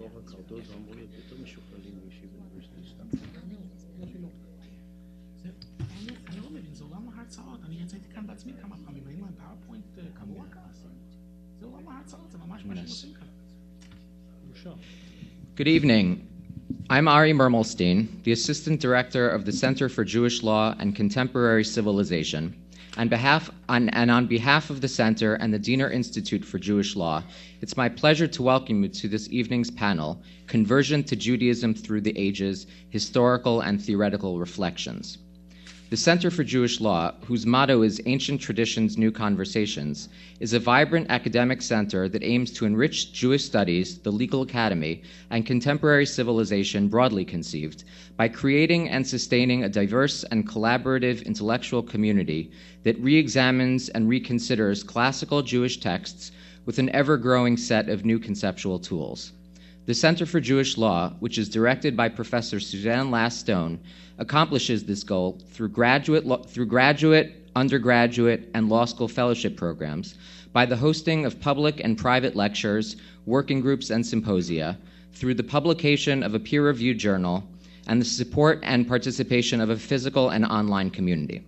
אני לא מבין, זה עולם ההרצאות, אני יצאתי כאן בעצמי כמה פעמים, האם הפאורפוינט קבוע ככה? זה עולם ההרצאות, זה ממש מה שעושים כאן. Good evening. I'm Ari Mermelstein, the Assistant Director of the Center for Jewish Law and Contemporary Civilization. On behalf of the Center and the Diener Institute for Jewish Law, it's my pleasure to welcome you to this evening's panel, Conversion to Judaism Through the Ages, Historical and Theoretical Reflections. The Center for Jewish Law, whose motto is Ancient Traditions, New Conversations, is a vibrant academic center that aims to enrich Jewish studies, the legal academy, and contemporary civilization broadly conceived by creating and sustaining a diverse and collaborative intellectual community that re-examines and reconsiders classical Jewish texts with an ever-growing set of new conceptual tools. The Center for Jewish Law, which is directed by Professor Suzanne Last-Stone, accomplishes this goal through graduate, undergraduate, and law school fellowship programs by the hosting of public and private lectures, working groups, and symposia, through the publication of a peer-reviewed journal, and the support and participation of a physical and online community.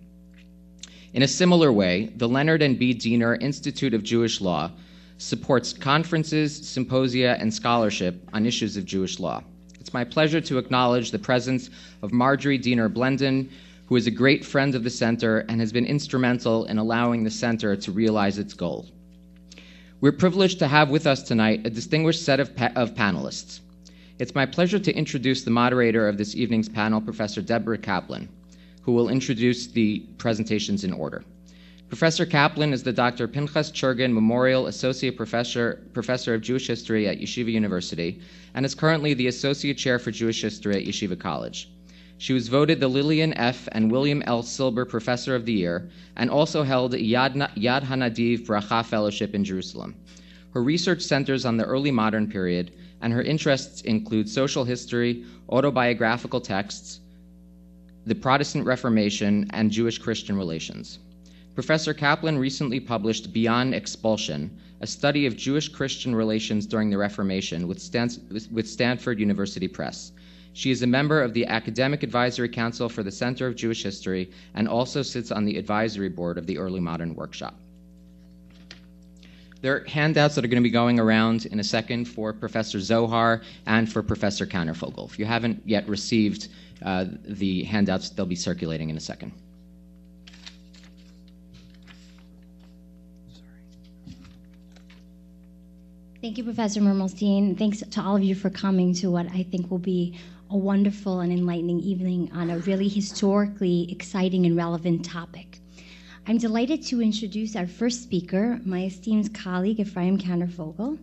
In a similar way, the Leonard and B. Diener Institute of Jewish Law supports conferences, symposia, and scholarship on issues of Jewish law. It's my pleasure to acknowledge the presence of Marjorie Diener Blenden, who is a great friend of the Center and has been instrumental in allowing the Center to realize its goal. We're privileged to have with us tonight a distinguished set of panelists. It's my pleasure to introduce the moderator of this evening's panel, Professor Deborah Kaplan, who will introduce the presentations in order. Professor Kaplan is the Dr. Pinchas Churgin Memorial Associate Professor of Jewish History at Yeshiva University and is currently the Associate Chair for Jewish History at Yeshiva College. She was voted the Lillian F. and William L. Silber Professor of the Year and also held a Yad HaNadiv Bracha Fellowship in Jerusalem. Her research centers on the early modern period, and her interests include social history, autobiographical texts, the Protestant Reformation, and Jewish-Christian relations. Professor Kaplan recently published Beyond Expulsion, a study of Jewish-Christian relations during the Reformation with Stanford University Press. She is a member of the Academic Advisory Council for the Center of Jewish History and also sits on the advisory board of the Early Modern Workshop. There are handouts that are going to be going around in a second for Professor Zohar and for Professor Kannervogel. If you haven't yet received the handouts, they'll be circulating in a second. Thank you, Professor Mermelstein. Thanks to all of you for coming to what I think will be a wonderful and enlightening evening on a really historically exciting and relevant topic. I'm delighted to introduce our first speaker, my esteemed colleague, Ephraim Kannervogel,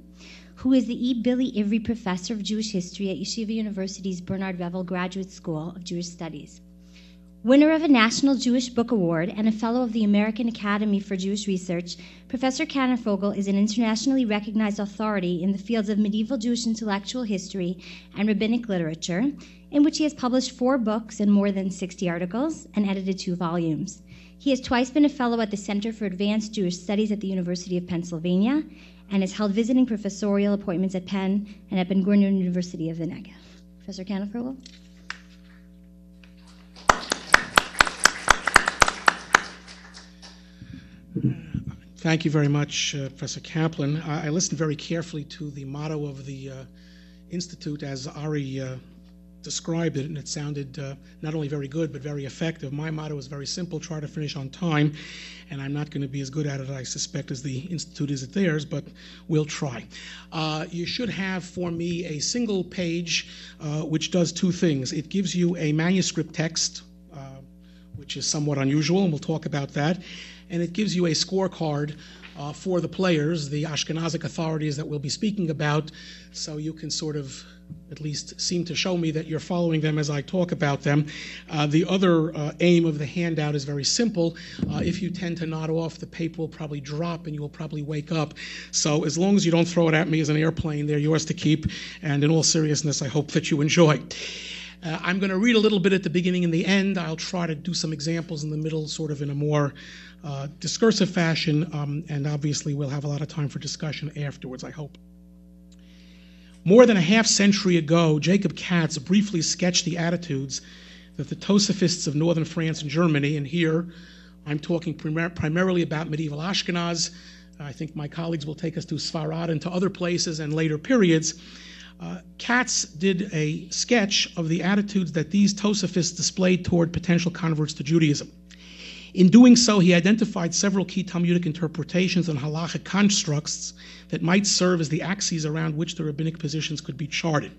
who is the E. Billy Ivry Professor of Jewish History at Yeshiva University's Bernard Revel Graduate School of Jewish Studies. Winner of a National Jewish Book Award and a Fellow of the American Academy for Jewish Research, Professor Kannervogel is an internationally recognized authority in the fields of medieval Jewish intellectual history and rabbinic literature, in which he has published 4 books and more than 60 articles and edited 2 volumes. He has twice been a fellow at the Center for Advanced Jewish Studies at the University of Pennsylvania and has held visiting professorial appointments at Penn and at Ben Gurion University of the Negev. Professor Kannervogel? Thank you very much, Professor Kaplan. I listened very carefully to the motto of the Institute as Ari described it, and it sounded not only very good, but very effective. My motto is very simple: try to finish on time, and I'm not going to be as good at it, I suspect, as the Institute is at theirs, but we'll try. You should have for me a single page which does 2 things. It gives you a manuscript text, which is somewhat unusual, and we'll talk about that. And it gives you a scorecard for the players, the Ashkenazic authorities that we'll be speaking about, so you can sort of at least seem to show me that you're following them as I talk about them. The other aim of the handout is very simple. If you tend to nod off, the paper will probably drop and you will probably wake up. So as long as you don't throw it at me as an airplane, they're yours to keep. And in all seriousness, I hope that you enjoy. I'm going to read a little bit at the beginning and the end. I'll try to do some examples in the middle, sort of in a more discursive fashion, and obviously we'll have a lot of time for discussion afterwards, I hope. More than a half century ago, Jacob Katz briefly sketched the attitudes that the Tosafists of northern France and Germany, and here I'm talking primarily about medieval Ashkenaz. I think my colleagues will take us to Sfarad and to other places and later periods. Katz did a sketch of the attitudes that these Tosafists displayed toward potential converts to Judaism. In doing so, he identified several key Talmudic interpretations and halachic constructs that might serve as the axes around which the rabbinic positions could be charted.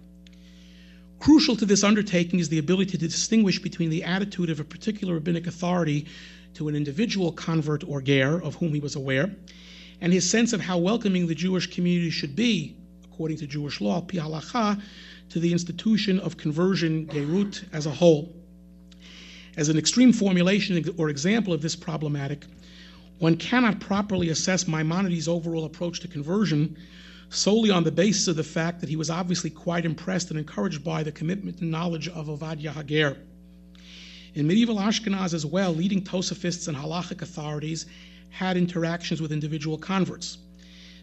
Crucial to this undertaking is the ability to distinguish between the attitude of a particular rabbinic authority to an individual convert or ger of whom he was aware, and his sense of how welcoming the Jewish community should be, according to Jewish law, pi halacha, to the institution of conversion, gerut, as a whole. As an extreme formulation or example of this problematic, one cannot properly assess Maimonides' overall approach to conversion solely on the basis of the fact that he was obviously quite impressed and encouraged by the commitment and knowledge of Ovadia Hager. In medieval Ashkenaz as well, leading Tosafists and halachic authorities had interactions with individual converts.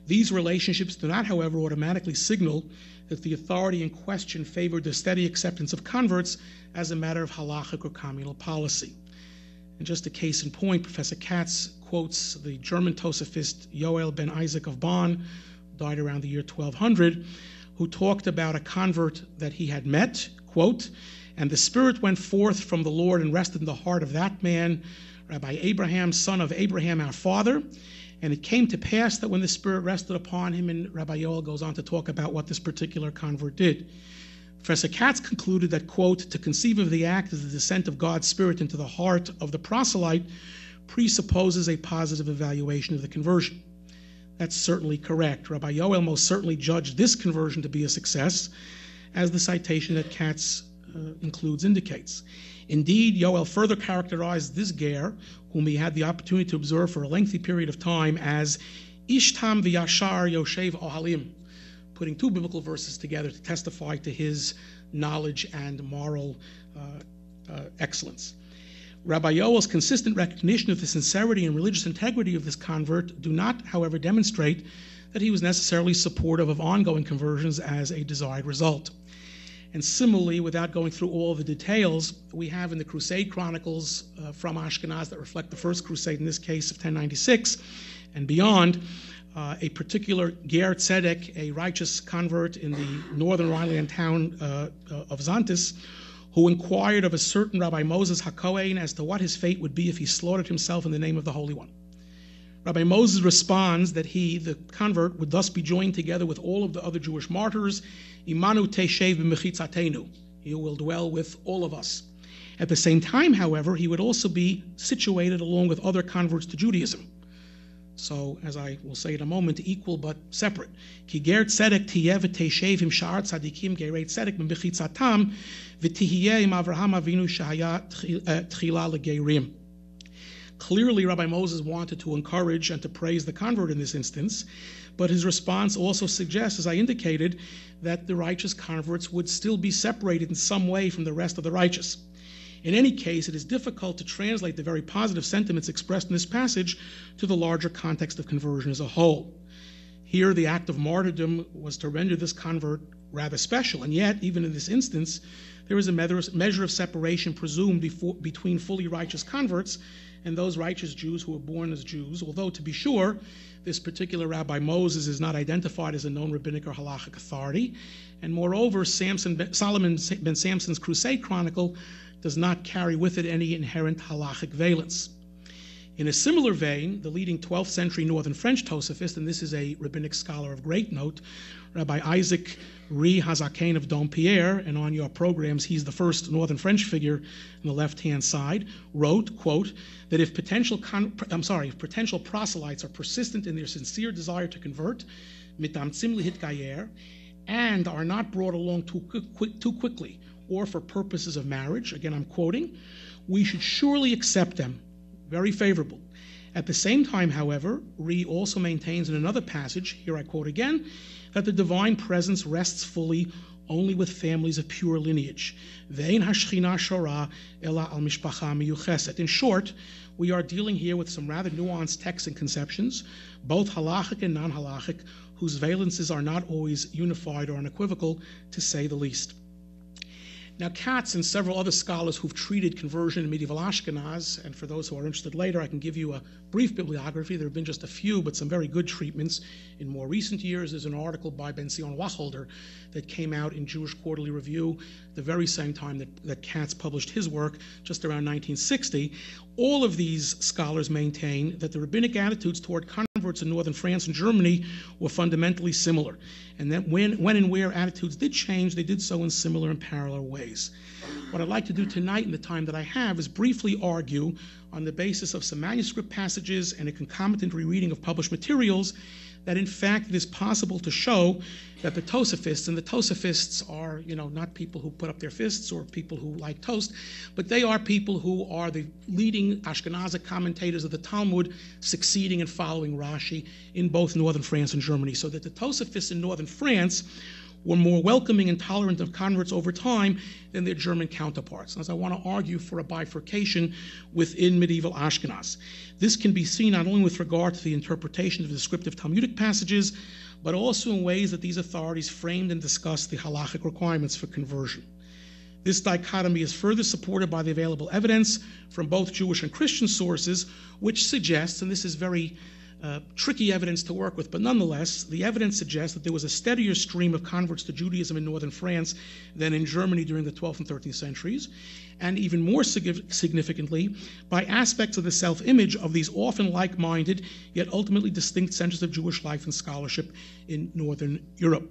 These relationships do not, however, automatically signal that the authority in question favored the steady acceptance of converts as a matter of halachic or communal policy. And just a case in point, Professor Katz quotes the German Tosafist Yoel ben Isaac of Bonn, died around the year 1200, who talked about a convert that he had met, quote, "And the Spirit went forth from the Lord and rested in the heart of that man, Rabbi Abraham, son of Abraham our father. And it came to pass that when the Spirit rested upon him," and Rabbi Yoel goes on to talk about what this particular convert did. Professor Katz concluded that, quote, "To conceive of the act as the descent of God's Spirit into the heart of the proselyte presupposes a positive evaluation of the conversion." That's certainly correct. Rabbi Yoel most certainly judged this conversion to be a success, as the citation that Katz includes indicates. Indeed, Yoel further characterized this ger, whom he had the opportunity to observe for a lengthy period of time, as Ishtam v'yashar yoshev ohalim, putting two biblical verses together to testify to his knowledge and moral excellence. Rabbi Yoel's consistent recognition of the sincerity and religious integrity of this convert do not, however, demonstrate that he was necessarily supportive of ongoing conversions as a desired result. And similarly, without going through all the details, we have in the Crusade Chronicles from Ashkenaz that reflect the First Crusade, in this case of 1096 and beyond, a particular Ger Tzedek, a righteous convert in the northern Rhineland town of Xanthus, who inquired of a certain Rabbi Moses HaKohen as to what his fate would be if he slaughtered himself in the name of the Holy One. Rabbi Moses responds that he, the convert, would thus be joined together with all of the other Jewish martyrs, Imanu Teshev b'mechitzatenu, he will dwell with all of us. At the same time, however, he would also be situated along with other converts to Judaism. So, as I will say in a moment, equal but separate. Ki ger tzedek tiyeh v'teishev im sha'ar tzadikim gerei tzedek b'mechitzatam v'tihiyeh im Avraham Avinu shahaya tchila legerim. Clearly, Rabbi Moses wanted to encourage and to praise the convert in this instance, but his response also suggests, as I indicated, that the righteous converts would still be separated in some way from the rest of the righteous. In any case, it is difficult to translate the very positive sentiments expressed in this passage to the larger context of conversion as a whole. Here, the act of martyrdom was to render this convert rather special, and yet, even in this instance, there is a measure of separation presumed between fully righteous converts and those righteous Jews who were born as Jews, although, to be sure, this particular Rabbi Moses is not identified as a known rabbinic or halachic authority, and moreover, Solomon ben Samson's Crusade Chronicle does not carry with it any inherent halachic valence. In a similar vein, the leading 12th century northern French Tosafist, and this is a rabbinic scholar of great note, Rabbi Isaac Ri Hazaken of Dompierre, and on your programs he's the first northern French figure on the left-hand side, wrote, quote, that if potential proselytes are persistent in their sincere desire to convert, mitamtzim lihitgayer, and are not brought along too quickly, or for purposes of marriage, again I'm quoting, we should surely accept them. Very favorable. At the same time, however, Ri also maintains in another passage, here I quote again, that the divine presence rests fully only with families of pure lineage. Ve'ein hashchina shora ela al mishpacha miyucheset. In short, we are dealing here with some rather nuanced texts and conceptions, both halachic and non-halachic, whose valences are not always unified or unequivocal, to say the least. Now, Katz and several other scholars who've treated conversion in medieval Ashkenaz, and for those who are interested later, I can give you a brief bibliography. There have been just a few, but some very good treatments. In more recent years, there's an article by Ben-Zion Wacholder that came out in Jewish Quarterly Review the very same time that Katz published his work, just around 1960. All of these scholars maintain that the rabbinic attitudes toward converts in northern France and Germany were fundamentally similar, and that when and where attitudes did change, they did so in similar and parallel ways. What I'd like to do tonight in the time that I have is briefly argue on the basis of some manuscript passages and a concomitant rereading of published materials that in fact it is possible to show that the Tosafists, and the Tosafists are, not people who put up their fists or people who like toast, but they are people who are the leading Ashkenazic commentators of the Talmud, succeeding and following Rashi in both northern France and Germany. So that the Tosafists in northern France were more welcoming and tolerant of converts over time than their German counterparts. As I want to argue for a bifurcation within medieval Ashkenaz. This can be seen not only with regard to the interpretation of descriptive Talmudic passages, but also in ways that these authorities framed and discussed the halachic requirements for conversion. This dichotomy is further supported by the available evidence from both Jewish and Christian sources, which suggests, and this is very tricky evidence to work with, but nonetheless, the evidence suggests that there was a steadier stream of converts to Judaism in northern France than in Germany during the 12th and 13th centuries, and even more significantly, by aspects of the self-image of these often like-minded, yet ultimately distinct centers of Jewish life and scholarship in northern Europe.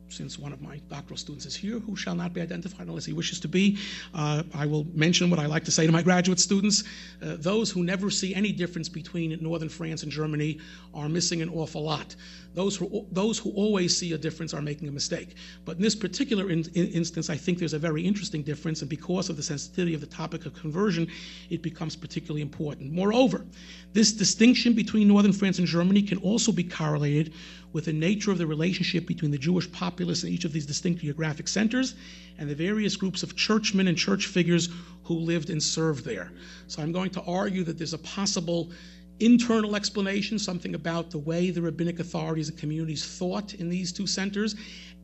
Since one of my doctoral students is here, who shall not be identified unless he wishes to be, I will mention what I like to say to my graduate students. Those who never see any difference between northern France and Germany are missing an awful lot. Those who always see a difference are making a mistake. But in this particular instance, I think there's a very interesting difference, and because of the sensitivity of the topic of conversion, it becomes particularly important. Moreover, this distinction between northern France and Germany can also be correlated with the nature of the relationship between the Jewish populace in each of these distinct geographic centers and the various groups of churchmen and church figures who lived and served there. So I'm going to argue that there's a possible internal explanation, something about the way the rabbinic authorities and communities thought in these two centers,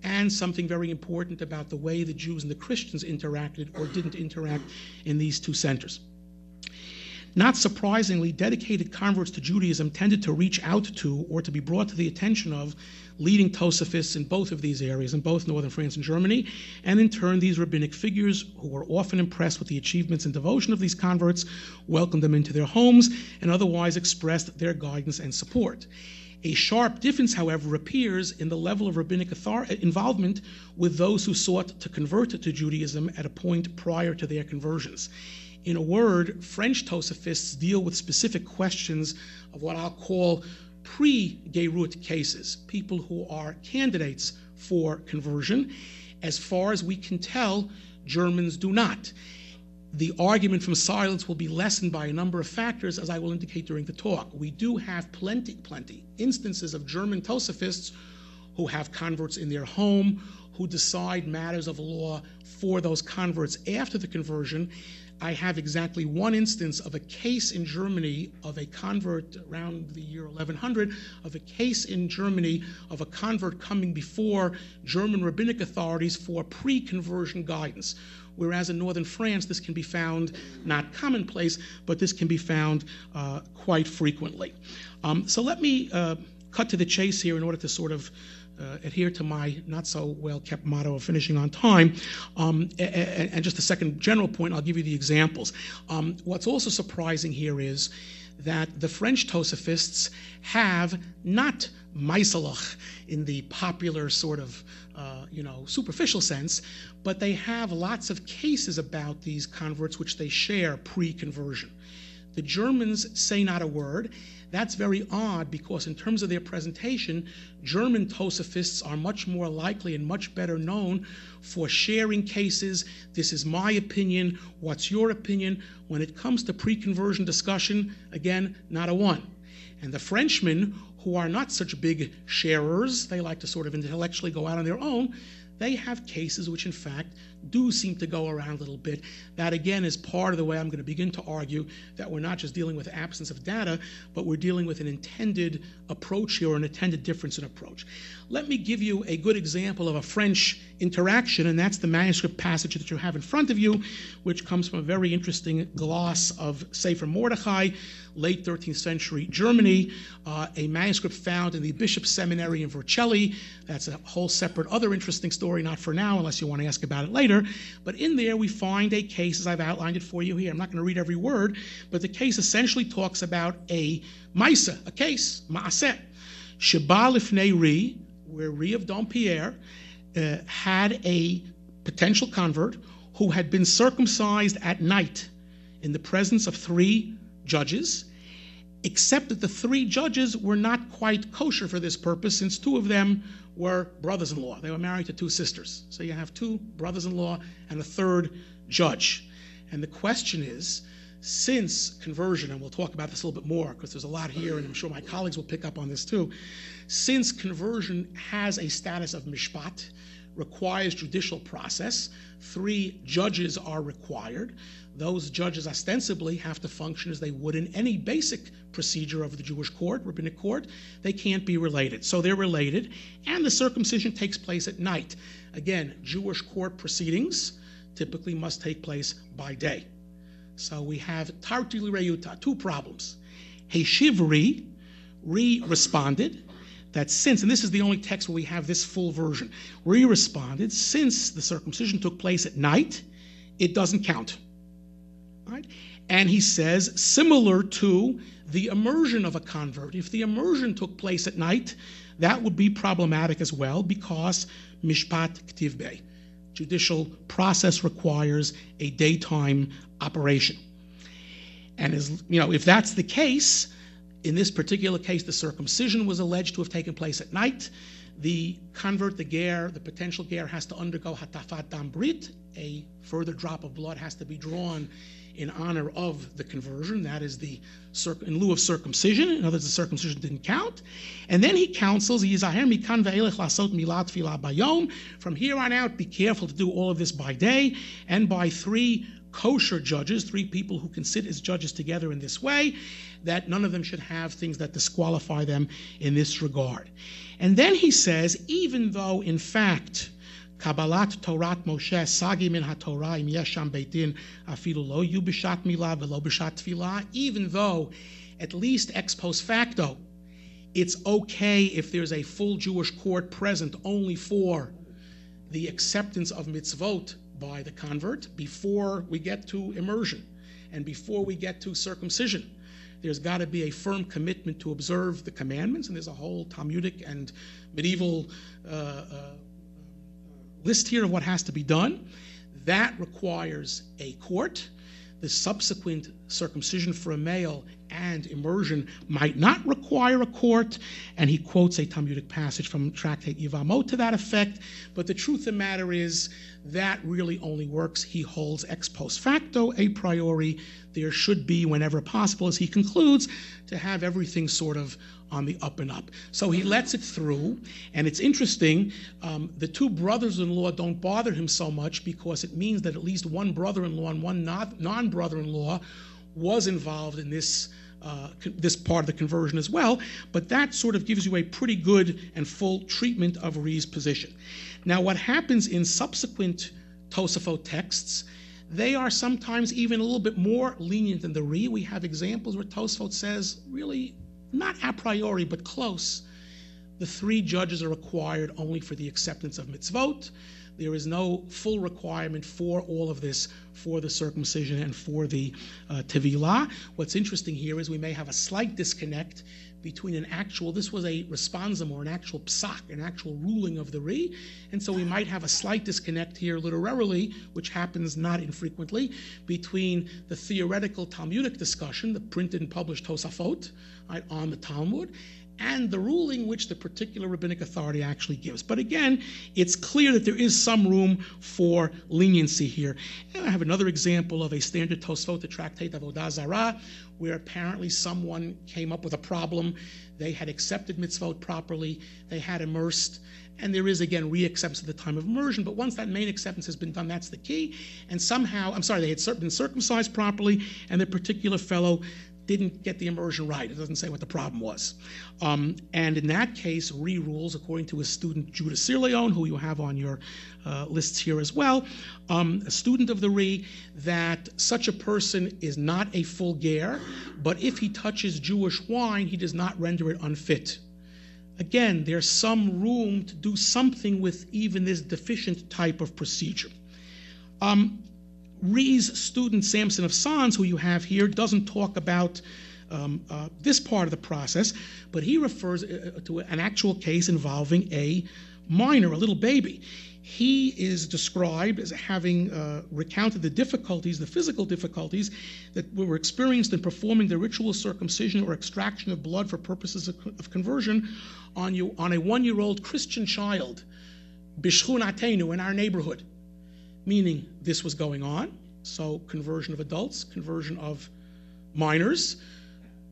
and something very important about the way the Jews and the Christians interacted or didn't interact in these two centers. Not surprisingly, dedicated converts to Judaism tended to reach out to or to be brought to the attention of leading Tosafists in both of these areas, in both northern France and Germany, and in turn these rabbinic figures, who were often impressed with the achievements and devotion of these converts, welcomed them into their homes and otherwise expressed their guidance and support. A sharp difference, however, appears in the level of rabbinic involvement with those who sought to convert to Judaism at a point prior to their conversions. In a word, French Tosafists deal with specific questions of what I'll call pre-Geirut cases, people who are candidates for conversion. As far as we can tell, Germans do not. The argument from silence will be lessened by a number of factors, as I will indicate during the talk. We do have plenty instances of German Tosafists who have converts in their home, who decide matters of law for those converts after the conversion. I have exactly one instance of a case in Germany of a convert around the year 1100, of a case in Germany of a convert coming before German rabbinic authorities for pre-conversion guidance. Whereas in northern France, this can be found not commonplace, but this can be found quite frequently. So let me cut to the chase here in order to sort of adhere to my not-so-well-kept motto of finishing on time. And just a second general point, I'll give you the examples. What's also surprising here is that the French Tosafists have not Meiselach in the popular sort of, superficial sense, but they have lots of cases about these converts which they share pre-conversion. The Germans say not a word. That's very odd because in terms of their presentation, German Tosafists are much more likely and much better known for sharing cases. This is my opinion. What's your opinion? When it comes to pre-conversion discussion, again, not a one. And the Frenchmen, who are not such big sharers, they like to sort of intellectually go out on their own, they have cases which in fact do seem to go around a little bit. That again is part of the way I'm going to begin to argue that we're not just dealing with absence of data, but we're dealing with an intended approach here, or an intended difference in approach. Let me give you a good example of a French interaction, and that's the manuscript passage that you have in front of you, which comes from a very interesting gloss of Sefer Mordechai, late 13th century Germany, a manuscript found in the Bishop's Seminary in Vercelli. That's a whole separate other interesting story, not for now, unless you want to ask about it later. But in there we find a case, as I've outlined it for you here. I'm not going to read every word, but the case essentially talks about a maisa, a case, ma'aseh, sheba lifnei ri, where Ri of Dompierre had a potential convert who had been circumcised at night in the presence of 3 judges, except that the 3 judges were not quite kosher for this purpose, since 2 of them were brothers-in-law. They were married to 2 sisters. So you have 2 brothers-in-law and a 3rd judge. And the question is, since conversion, and we'll talk about this a little bit more because there's a lot here, and I'm sure my colleagues will pick up on this too, since conversion has a status of mishpat, requires judicial process, 3 judges are required. Those judges ostensibly have to function as they would in any basic procedure of the Jewish court, rabbinic court. They can't be related. So they're related, and the circumcision takes place at night. Again, Jewish court proceedings typically must take place by day. So we have Tarti L'Reyuta, 2 problems. Heshivri, Ri responded, that since, and this is the only text where we have this full version, Ri responded, since the circumcision took place at night, it doesn't count. Right? And he says, similar to the immersion of a convert, if the immersion took place at night, that would be problematic as well, because mishpat k'tiv bey, judicial process requires a daytime operation. And as you know, if that's the case, in this particular case, the circumcision was alleged to have taken place at night. The convert, the ger, the potential ger, has to undergo hatafat dam brit. A further drop of blood has to be drawn in honor of the conversion. That is in lieu of circumcision. In other words, the circumcision didn't count. And then he counsels, from here on out, be careful to do all of this by day, and by 3 kosher judges, 3 people who can sit as judges together in this way, that none of them should have things that disqualify them in this regard. And then he says, even though in fact Kabbalat Torat Moshe Sagi min HaTorah im yesham beitin afilu lo yu b'shat milah v'lo b'shat tefillah, even though at least ex post facto it's okay if there's a full Jewish court present only for the acceptance of mitzvot by the convert before we get to immersion and before we get to circumcision. There's got to be a firm commitment to observe the commandments, and there's a whole Talmudic and medieval list here of what has to be done. That requires a court. The subsequent circumcision for a male and immersion might not require a court, and he quotes a Talmudic passage from Tractate Yevamot to that effect, but the truth of the matter is that really only works, he holds, ex post facto, a priori. There should be, whenever possible, as he concludes, to have everything sort of on the up and up. So he lets it through, and it's interesting, the 2 brothers-in-law don't bother him so much because it means that at least one brother-in-law and one non-brother-in-law was involved in this part of the conversion as well, but that sort of gives you a pretty good and full treatment of Ri's position. Now, what happens in subsequent Tosafot texts, they are sometimes even a little bit more lenient than the Ri. We have examples where Tosafot says, really, not a priori, but close, the 3 judges are required only for the acceptance of mitzvot. There is no full requirement for all of this, for the circumcision and for the tevilah. What's interesting here is we may have a slight disconnect between an actual, this was a responsum or an actual psak, an actual ruling of the Ri, and so we might have a slight disconnect here literarily, which happens not infrequently, between the theoretical Talmudic discussion, the printed and published Tosafot, right, on the Talmud, and the ruling which the particular rabbinic authority actually gives. But again, it's clear that there is some room for leniency here. And I have another example of a standard Tosfot, the Tractate Avodah Zarah, where apparently someone came up with a problem. They had accepted mitzvot properly, they had immersed, and there is, again, re-acceptance at the time of immersion, but once that main acceptance has been done, that's the key. And somehow, they had been circumcised properly, and the particular fellow didn't get the immersion right. It doesn't say what the problem was. And in that case, rules, according to his student Judah Sirleon, who you have on your lists here as well, a student of the that such a person is not a full ger, but if he touches Jewish wine, he does not render it unfit. Again, there's some room to do something with even this deficient type of procedure. Ree's student Samson of Sons, who you have here, doesn't talk about this part of the process, but he refers to an actual case involving a minor, a little baby. He is described as having recounted the difficulties, the physical difficulties that were experienced in performing the ritual circumcision or extraction of blood for purposes of conversion on a 1-year-old Christian child, bishchunatenu, in our neighborhood. Meaning this was going on, so conversion of adults, conversion of minors.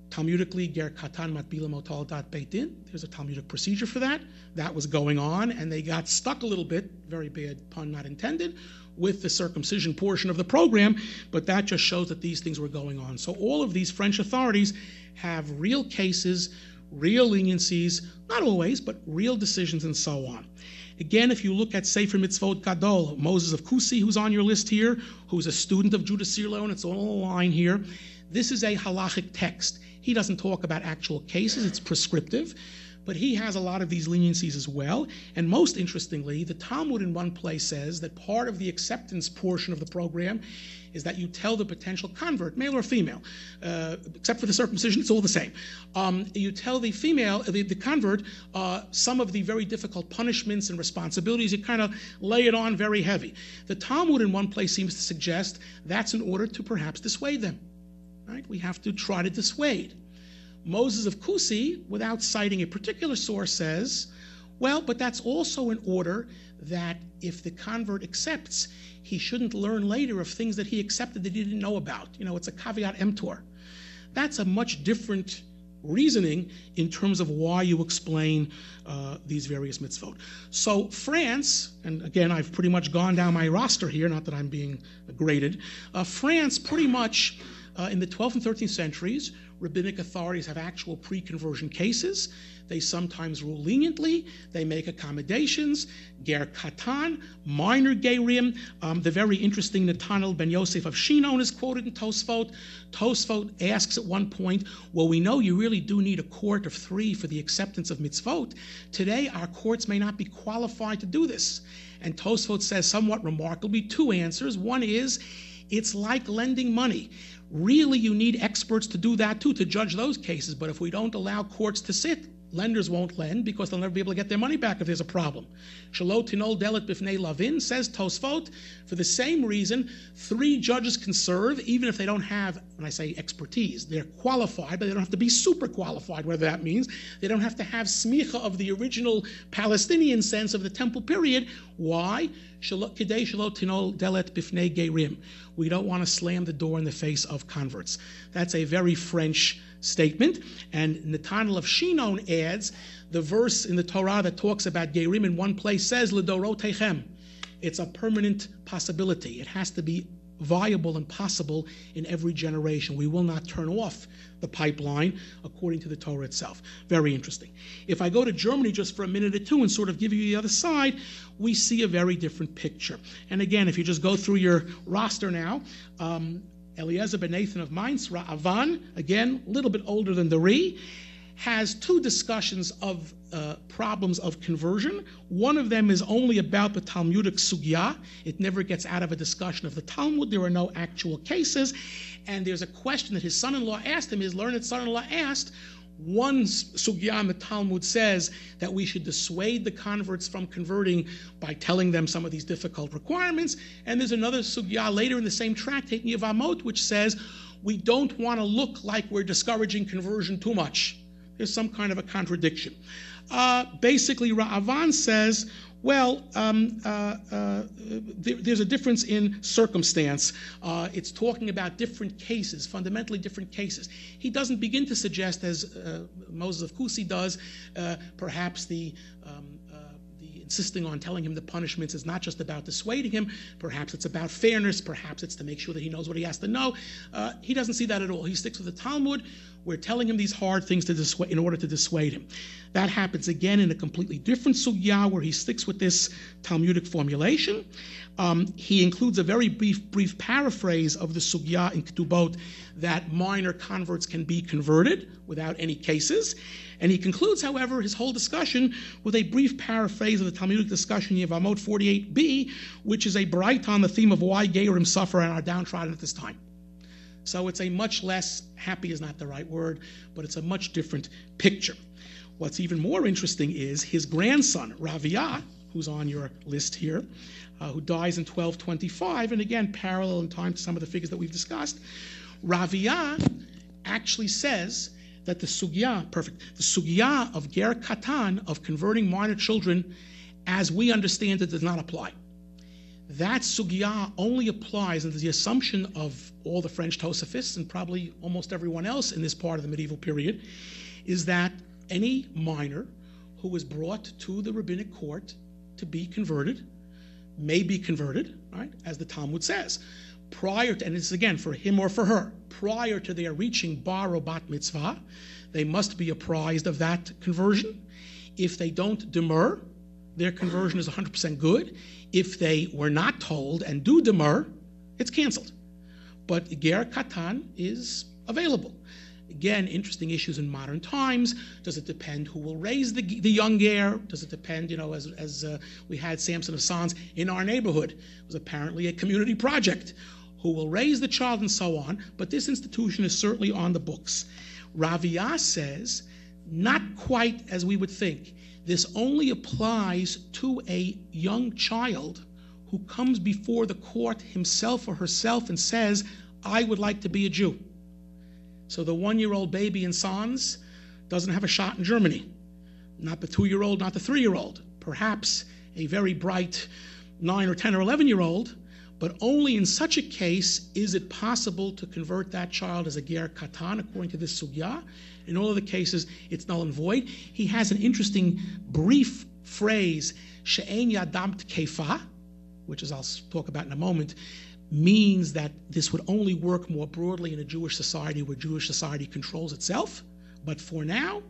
Talmudically, ger katan matbila motal dat beit din. There's a Talmudic procedure for that. That was going on, and they got stuck a little bit, very bad pun not intended, with the circumcision portion of the program, but that just shows that these things were going on. So all of these French authorities have real cases, real leniencies, not always, but real decisions and so on. Again, if you look at Sefer Mitzvot Gadol, Moses of Kusi, who's on your list here, who's a student of Judah Sirleon, it's all a line here. This is a halachic text. He doesn't talk about actual cases, it's prescriptive, but he has a lot of these leniencies as well. And most interestingly, the Talmud in one place says that part of the acceptance portion of the program is that you tell the potential convert, male or female, except for the circumcision, it's all the same. You tell the female, the convert, some of the very difficult punishments and responsibilities. You kind of lay it on very heavy. The Talmud in one place seems to suggest that's in order to perhaps dissuade them. Right? We have to try to dissuade. Moses of Kusi, without citing a particular source, says, well, but that's also in order that if the convert accepts, he shouldn't learn later of things that he accepted that he didn't know about. It's a caveat emptor. That's a much different reasoning in terms of why you explain these various mitzvot. So France, and again, I've pretty much gone down my roster here, not that I'm being graded, France pretty much in the 12th and 13th centuries, rabbinic authorities have actual pre-conversion cases. They sometimes rule leniently. They make accommodations. Ger katan, minor gerim. The very interesting Natanel ben Yosef of Shinon is quoted in Tosfot. Tosfot asks at one point, well, we know you really do need a court of 3 for the acceptance of mitzvot. Today, our courts may not be qualified to do this. And Tosfot says somewhat remarkably 2 answers. One is, it's like lending money. Really, you need experts to do that too, to judge those cases. But if we don't allow courts to sit, lenders won't lend because they'll never be able to get their money back if there's a problem. Shelo tinol delet bifnei lavin, says Tosfot, for the same reason, 3 judges can serve, even if they don't have, when I say expertise, they're qualified, but they don't have to be super qualified, whatever that means. They don't have to have smicha of the original Palestinian sense of the temple period. Why? Kedei shelo tinol delet bifnei gerim. We don't want to slam the door in the face of converts. That's a very French statement. And Natanel of Shinon adds, the verse in the Torah that talks about gerim in one place says, L'dorotechem. It's a permanent possibility. It has to be viable and possible in every generation. We will not turn off the pipeline according to the Torah itself. Very interesting. If I go to Germany just for a minute or two and sort of give you the other side, we see a very different picture. And again, if you just go through your roster now, Eliezer ben Nathan of Mainz, Ra'avan, again, a little bit older than the Ri, has 2 discussions of problems of conversion. One of them is only about the Talmudic sugya. It never gets out of a discussion of the Talmud. There are no actual cases. And there's a question that his son-in-law asked him, his learned son-in-law asked. One sugya in the Talmud says that we should dissuade the converts from converting by telling them some of these difficult requirements. And there's another sugya later in the same tractate, Yevamot, which says we don't want to look like we're discouraging conversion too much. There's some kind of a contradiction. Basically, Ra'avan says, well, there's a difference in circumstance. It's talking about different cases, fundamentally different cases. He doesn't begin to suggest, as Moses of Kusi does, perhaps the insisting on telling him the punishments is not just about dissuading him. Perhaps it's about fairness. Perhaps it's to make sure that he knows what he has to know. He doesn't see that at all. He sticks with the Talmud. We're telling him these hard things in order to dissuade him. That happens again in a completely different sugya where he sticks with this Talmudic formulation. He includes a very brief paraphrase of the sugya in Ketubot that minor converts can be converted without any cases. And he concludes, however, his whole discussion with a brief paraphrase of the Talmudic discussion in Yevamot 48b, which is a bright on the theme of why Gerim suffer and are downtrodden at this time. So it's a much less, happy is not the right word, but it's a much different picture. What's even more interesting is his grandson, Ravia, who's on your list here, who dies in 1225, and again, parallel in time to some of the figures that we've discussed. Ravia actually says that the sugya of ger katan, of converting minor children, as we understand it, does not apply. That sugya only applies under the assumption of all the French Tosafists and probably almost everyone else in this part of the medieval period, is that any minor who was brought to the rabbinic court to be converted may be converted, right, as the Talmud says, prior to, and this is again for him or for her, prior to their reaching bar or bat mitzvah, they must be apprised of that conversion. If they don't demur, their conversion is 100% good. If they were not told and do demur, it's canceled. But ger katan is available. Again, interesting issues in modern times. Does it depend who will raise the young ger? Does it depend, as we had Samson of Sons in our neighborhood? It was apparently a community project. Who will raise the child and so on. But this institution is certainly on the books. Ravia says, not quite as we would think. This only applies to a young child who comes before the court himself or herself and says, I would like to be a Jew. So the 1-year-old baby in Sons doesn't have a shot in Germany. Not the 2-year-old, not the 3-year-old. Perhaps a very bright 9 or 10 or 11-year-old, but only in such a case is it possible to convert that child as a ger katan, according to this sugya. In all of the cases, it's null and void. He has an interesting brief phrase, she'en yadam tkefa, which, as I'll talk about in a moment, means that this would only work more broadly in a Jewish society where Jewish society controls itself. But for now,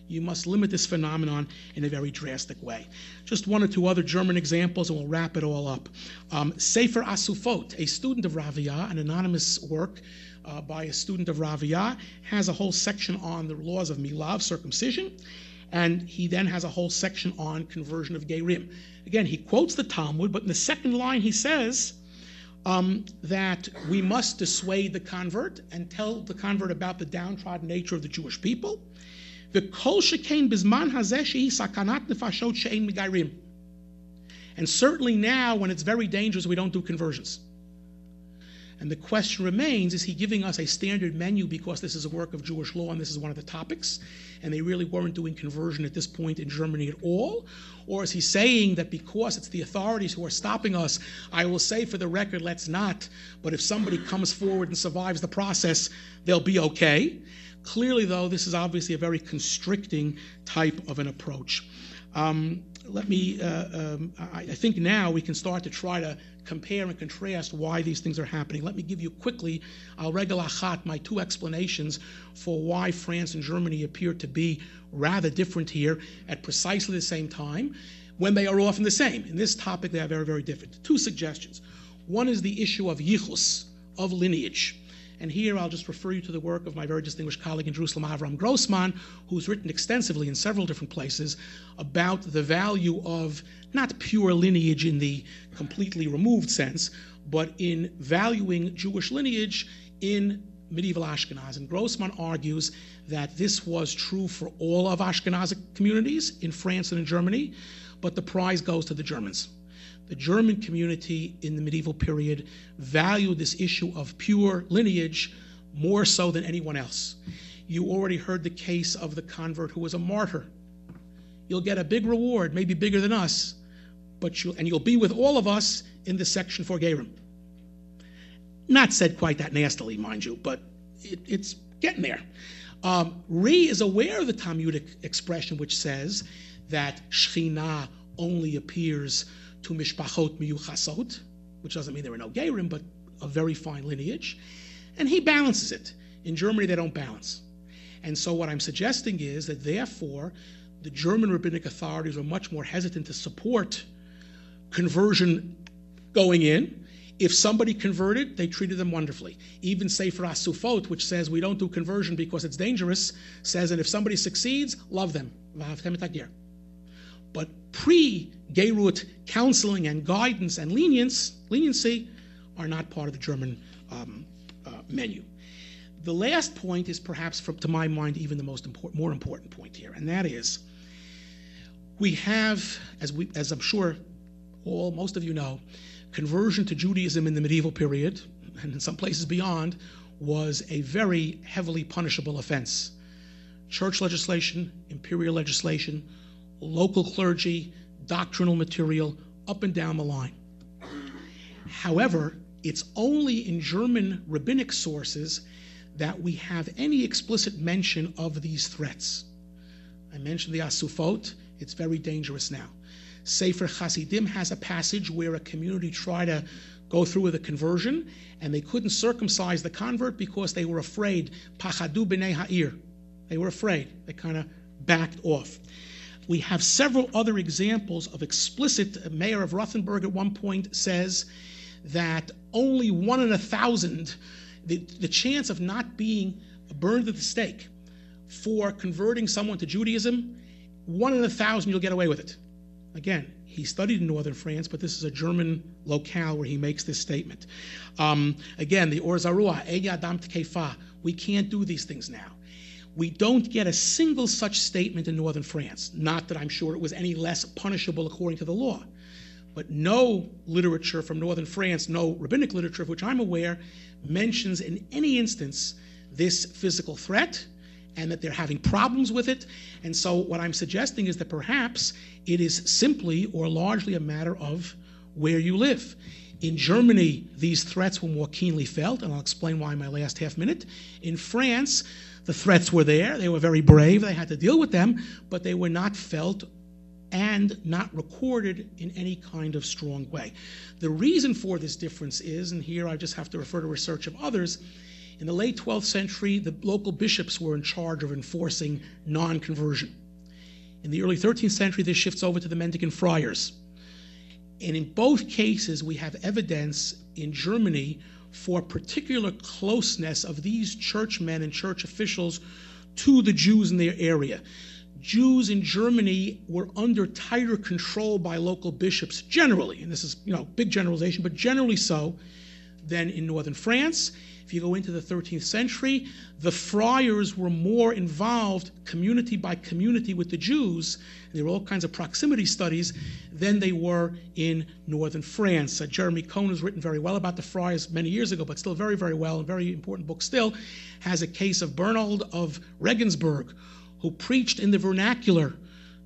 you must limit this phenomenon in a very drastic way. Just one or two other German examples, and we'll wrap it all up. Sefer Asufot, a student of Ravia, an anonymous work by a student of Ravia, has a whole section on the laws of milah, circumcision, and he then has a whole section on conversion of gerim. Again, he quotes the Talmud, but in the second line he says that we must dissuade the convert and tell the convert about the downtrodden nature of the Jewish people. And certainly now, when it's very dangerous, we don't do conversions. And the question remains, is he giving us a standard menu because this is a work of Jewish law and this is one of the topics, and they really weren't doing conversion at this point in Germany at all? Or is he saying that because it's the authorities who are stopping us, I will say for the record, let's not, but if somebody comes forward and survives the process, they'll be okay? Clearly, though, this is obviously a very constricting type of an approach. I think now we can start to try to compare and contrast why these things are happening. Let me give you quickly, al regel achat, my two explanations for why France and Germany appear to be rather different here at precisely the same time, when they are often the same. In this topic, they are very, very different. Two suggestions. One is the issue of yichus, of lineage. And here I'll just refer you to the work of my very distinguished colleague in Jerusalem, Avram Grossman, who's written extensively in several different places about the value of not pure lineage in the completely removed sense, but in valuing Jewish lineage in medieval Ashkenaz. And Grossman argues that this was true for all of Ashkenazic communities in France and in Germany, but the prize goes to the Germans. The German community in the medieval period valued this issue of pure lineage more so than anyone else. You already heard the case of the convert who was a martyr. You'll get a big reward, maybe bigger than us, but you'll be with all of us in the section for Gerim. Not said quite that nastily, mind you, but it's getting there. Ri is aware of the Talmudic expression which says that Shekhinah only appears to mishpachot miyuchasot, which doesn't mean there are no gerim, but a very fine lineage. And he balances it. In Germany, they don't balance. And so what I'm suggesting is that therefore, the German rabbinic authorities are much more hesitant to support conversion going in. If somebody converted, they treated them wonderfully. Even Sefer HaSufot, which says we don't do conversion because it's dangerous, says that if somebody succeeds, love them. But pre-Geirut counseling and guidance and leniency are not part of the German menu. The last point is perhaps, to my mind, even the more important point here, and that is we have, as I'm sure most of you know, conversion to Judaism in the medieval period, and in some places beyond, was a very heavily punishable offense. Church legislation, imperial legislation, local clergy, doctrinal material, up and down the line. However, it's only in German rabbinic sources that we have any explicit mention of these threats. I mentioned the Asufot. It's very dangerous now. Sefer Hasidim has a passage where a community tried to go through with a conversion, and they couldn't circumcise the convert because they were afraid. Pachadu b'nei ha'ir. They were afraid. They kind of backed off. We have several other examples of explicit. Mayor of Rothenburg at one point says that only 1 in 1,000, the chance of not being burned at the stake for converting someone to Judaism, 1 in 1,000 you'll get away with it. Again, he studied in northern France, but this is a German locale where he makes this statement. Again, the Or Zarua, Eya Adam Tkefa, we can't do these things now. We don't get a single such statement in northern France. Not that I'm sure it was any less punishable according to the law. But no literature from northern France, no rabbinic literature of which I'm aware, mentions in any instance this physical threat and that they're having problems with it. And so what I'm suggesting is that perhaps it is simply or largely a matter of where you live. In Germany, these threats were more keenly felt, and I'll explain why in my last half minute. In France, the threats were there. They were very brave. They had to deal with them, but they were not felt and not recorded in any kind of strong way. The reason for this difference is, and here I just have to refer to research of others, in the late 12th century, the local bishops were in charge of enforcing non-conversion. In the early 13th century, this shifts over to the mendicant friars. And in both cases, we have evidence in Germany for particular closeness of these churchmen and church officials to the Jews in their area. Jews in Germany were under tighter control by local bishops generally, and this is, big generalization, but generally so, than in northern France. If you go into the 13th century, the friars were more involved community by community with the Jews, and there were all kinds of proximity studies, than they were in northern France. Jeremy Cohn has written very well about the friars many years ago, but still very, very well, and very important book still, has a case of Bernald of Regensburg, who preached in the vernacular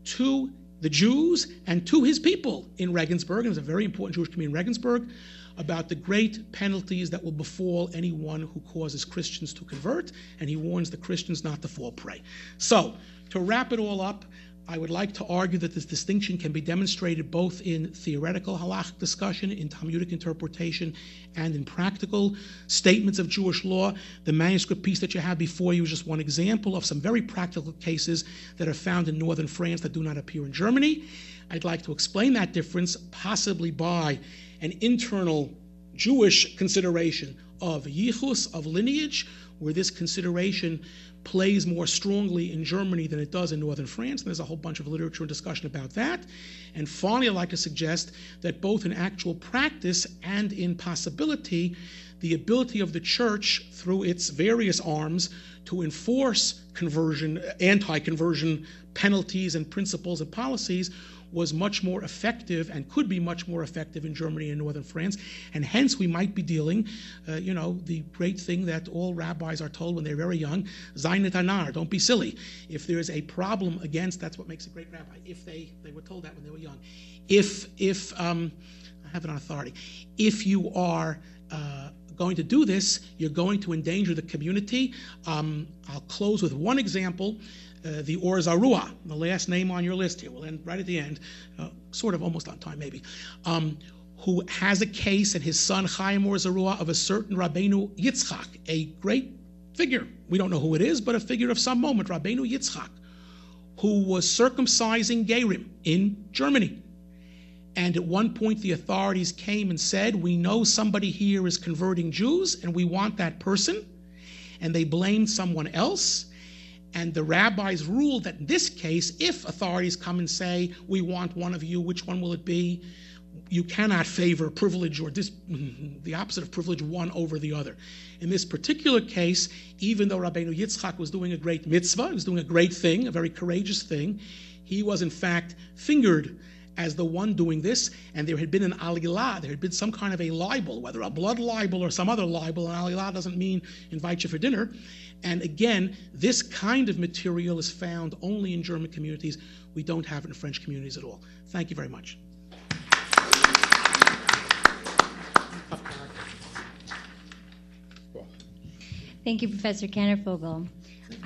to the Jews and to his people in Regensburg, and it was a very important Jewish community in Regensburg, about the great penalties that will befall anyone who causes Christians to convert, and he warns the Christians not to fall prey. So, to wrap it all up, I would like to argue that this distinction can be demonstrated both in theoretical halachic discussion, in Talmudic interpretation, and in practical statements of Jewish law. The manuscript piece that you have before you is just one example of some very practical cases that are found in northern France that do not appear in Germany. I'd like to explain that difference, possibly by an internal Jewish consideration of yichus, of lineage, where this consideration plays more strongly in Germany than it does in northern France. And there's a whole bunch of literature and discussion about that. And finally, I'd like to suggest that both in actual practice and in possibility, the ability of the church, through its various arms, to enforce conversion, anti-conversion penalties and principles and policies was much more effective and could be much more effective in Germany and northern France. And hence we might be dealing, the great thing that all rabbis are told when they're very young, Zayin et anar, don't be silly. If there's a problem against, that's what makes a great rabbi. If they were told that when they were young. I have it on authority. If you are going to do this, you're going to endanger the community. I'll close with one example. The Or Zarua, the last name on your list here, we'll end right at the end, sort of almost on time maybe, who has a case, and his son Chaim Or Zarua, of a certain Rabbeinu Yitzchak, a great figure. We don't know who it is, but a figure of some moment, Rabbeinu Yitzchak, who was circumcising Gerim in Germany. And at one point the authorities came and said, we know somebody here is converting Jews and we want that person. And they blamed someone else. And the rabbis ruled that in this case, if authorities come and say, we want one of you, which one will it be? You cannot favor privilege or the opposite of privilege, one over the other. In this particular case, even though Rabbeinu Yitzchak was doing a great mitzvah, he was doing a great thing, a very courageous thing, he was in fact fingered as the one doing this, and there had been an alilah, there had been some kind of a libel, whether a blood libel or some other libel. An alilah doesn't mean invite you for dinner. And again, this kind of material is found only in German communities. We don't have it in French communities at all. Thank you very much. Thank you, Professor Kannervogel.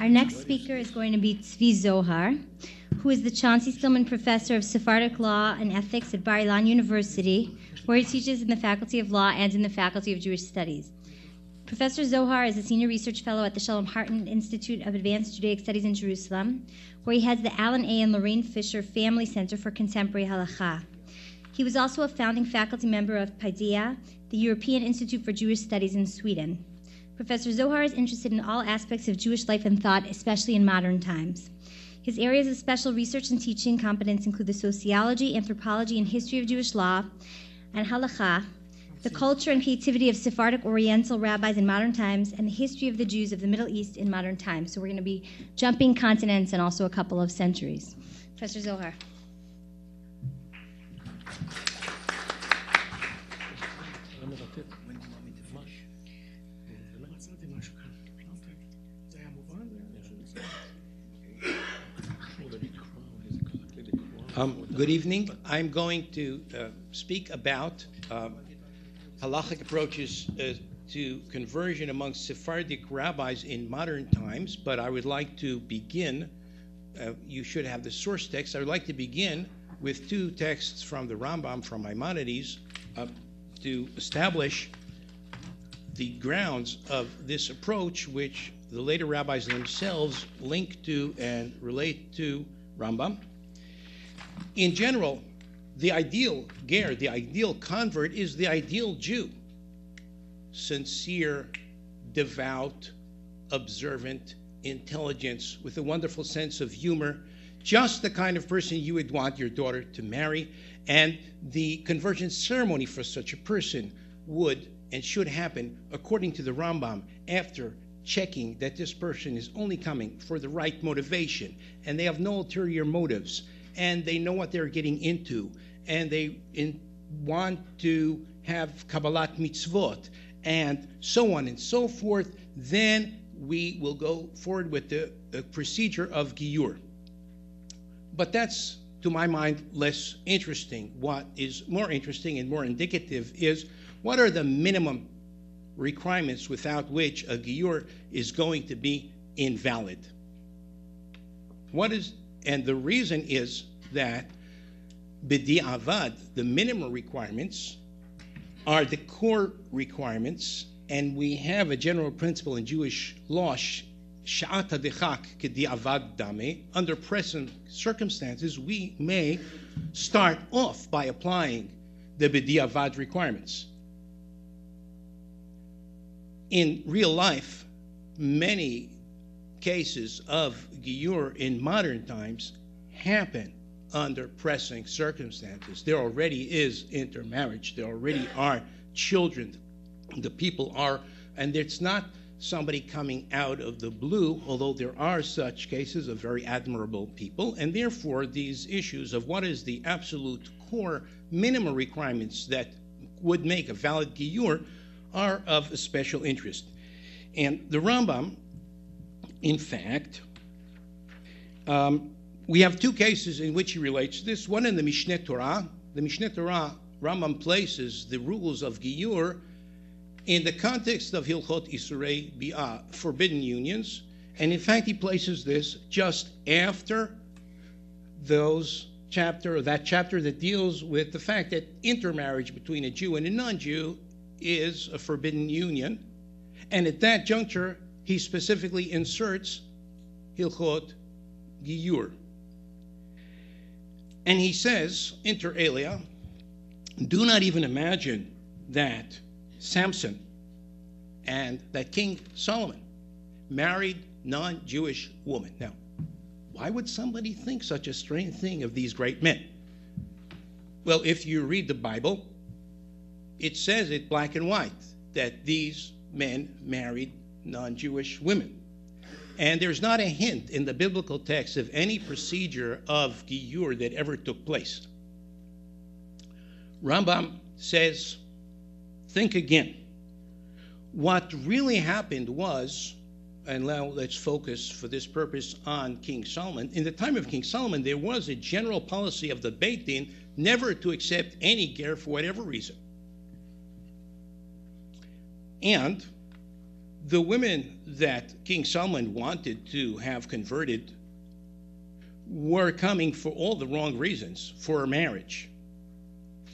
Our next speaker is going to be Tzvi Zohar, who is the Chauncey Stillman Professor of Sephardic Law and Ethics at Bar-Ilan University, where he teaches in the Faculty of Law and in the Faculty of Jewish Studies. Professor Zohar is a Senior Research Fellow at the Shalom Hartman Institute of Advanced Judaic Studies in Jerusalem, where he heads the Alan A. and Lorraine Fisher Family Center for Contemporary Halacha. He was also a founding faculty member of PAIDEA, the European Institute for Jewish Studies in Sweden. Professor Zohar is interested in all aspects of Jewish life and thought, especially in modern times. His areas of special research and teaching competence include the sociology, anthropology, and history of Jewish law and halakha, the culture and creativity of Sephardic Oriental rabbis in modern times, and the history of the Jews of the Middle East in modern times. So we're going to be jumping continents and also a couple of centuries. Professor Zohar. Good evening. I'm going to speak about halachic approaches to conversion amongst Sephardic rabbis in modern times, but I would like to begin, you should have the source text, I would like to begin with two texts from the Rambam, from Maimonides, to establish the grounds of this approach, which the later rabbis themselves link to and relate to Rambam. In general, the ideal ger, the ideal convert, is the ideal Jew. Sincere, devout, observant, intelligence, with a wonderful sense of humor, just the kind of person you would want your daughter to marry. And the conversion ceremony for such a person would and should happen, according to the Rambam, after checking that this person is only coming for the right motivation, and they have no ulterior motives, and they know what they're getting into, and they want to have Kabbalat mitzvot, and so on and so forth, then we will go forward with the procedure of Giyur. But that's, to my mind, less interesting. What is more interesting and more indicative is what are the minimum requirements without which a Giyur is going to be invalid. And the reason is that b'di'avad, the minimum requirements, are the core requirements, and we have a general principle in Jewish law, sha'ata dechak k'di'avad dame. Under present circumstances, we may start off by applying the b'di'avad requirements. In real life, many cases of Giyur in modern times happen under pressing circumstances. There already is intermarriage. There already are children. The people are, and it's not somebody coming out of the blue, although there are such cases of very admirable people, and therefore these issues of what is the absolute core minimum requirements that would make a valid Giyur are of a special interest. And the Rambam, in fact, we have two cases in which he relates this. One in the Mishneh Torah. The Mishneh Torah, Rambam places the rules of Giyur in the context of Hilchot Isurei Bi'ah, forbidden unions, and in fact he places this just after that chapter that deals with the fact that intermarriage between a Jew and a non-Jew is a forbidden union. And at that juncture, he specifically inserts Hilchot Giyur. And he says, inter alia, do not even imagine that Samson and that King Solomon married non-Jewish women. Now, why would somebody think such a strange thing of these great men? Well, if you read the Bible, it says it black and white that these men married non-Jewish women. And there's not a hint in the biblical text of any procedure of Giyur that ever took place. Rambam says, think again. What really happened was, and now let's focus for this purpose on King Solomon. In the time of King Solomon, there was a general policy of the Beit Din never to accept any ger for whatever reason. And the women that King Solomon wanted to have converted were coming for all the wrong reasons for marriage.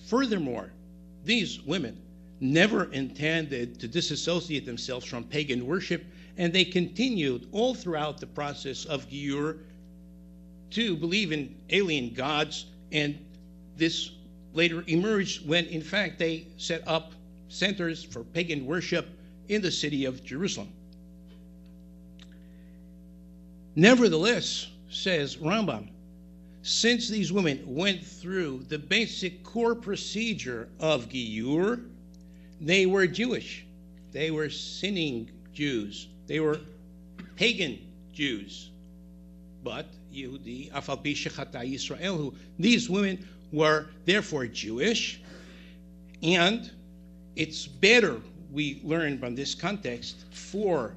Furthermore, these women never intended to disassociate themselves from pagan worship, and they continued all throughout the process of Giyur to believe in alien gods, and this later emerged when, in fact, they set up centers for pagan worship in the city of Jerusalem. Nevertheless, says Rambam, since these women went through the basic core procedure of Giyur, they were Jewish. They were sinning Jews. They were pagan Jews. But Yehudi, Afal Pi Shechata Yisrael, these women were therefore Jewish, and it's better, we learn from this context, for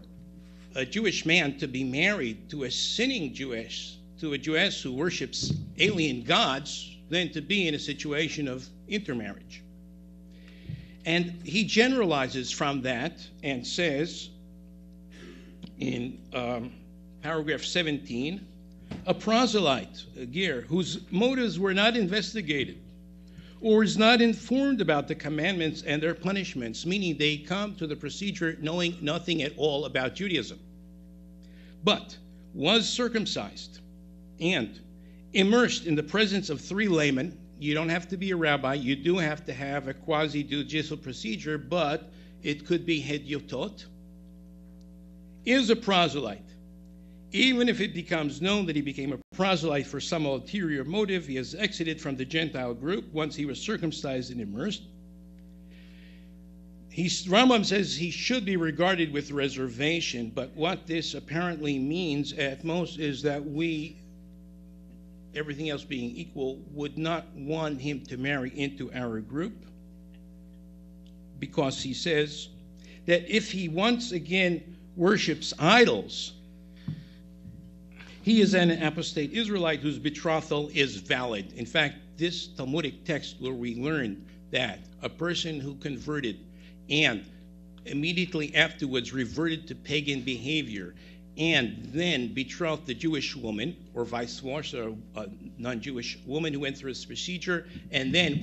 a Jewish man to be married to a sinning Jewess, to a Jewess who worships alien gods, than to be in a situation of intermarriage. And he generalizes from that and says in paragraph 17, a proselyte, a ger, whose motives were not investigated, or is not informed about the commandments and their punishments, meaning they come to the procedure knowing nothing at all about Judaism, but was circumcised and immersed in the presence of 3 laymen. You don't have to be a rabbi. You do have to have a quasi-judicial procedure, but it could be hedyotot, is a proselyte. Even if it becomes known that he became a proselyte for some ulterior motive, he has exited from the Gentile group once he was circumcised and immersed. Rambam says he should be regarded with reservation, but what this apparently means at most is that we, everything else being equal, would not want him to marry into our group, because he says that if he once again worships idols, he is an apostate Israelite whose betrothal is valid. In fact, this Talmudic text where we learn that a person who converted and immediately afterwards reverted to pagan behavior and then betrothed the Jewish woman, or vice versa, a non-Jewish woman who went through this procedure and then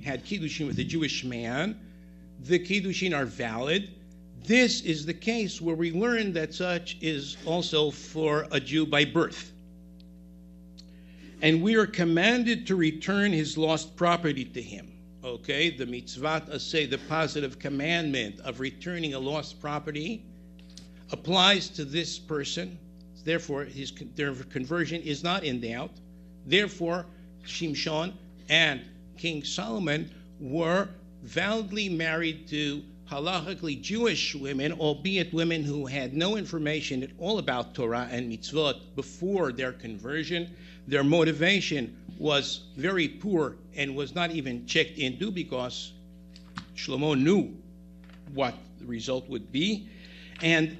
had kiddushin with a Jewish man, the kiddushin are valid. This is the case where we learn that such is also for a Jew by birth. And we are commanded to return his lost property to him. Okay, the mitzvah, say the positive commandment of returning a lost property applies to this person. Therefore, their conversion is not in doubt. Therefore, Shimshon and King Solomon were validly married to halachically Jewish women, albeit women who had no information at all about Torah and mitzvot before their conversion. Their motivation was very poor and was not even checked into, because Shlomo knew what the result would be. And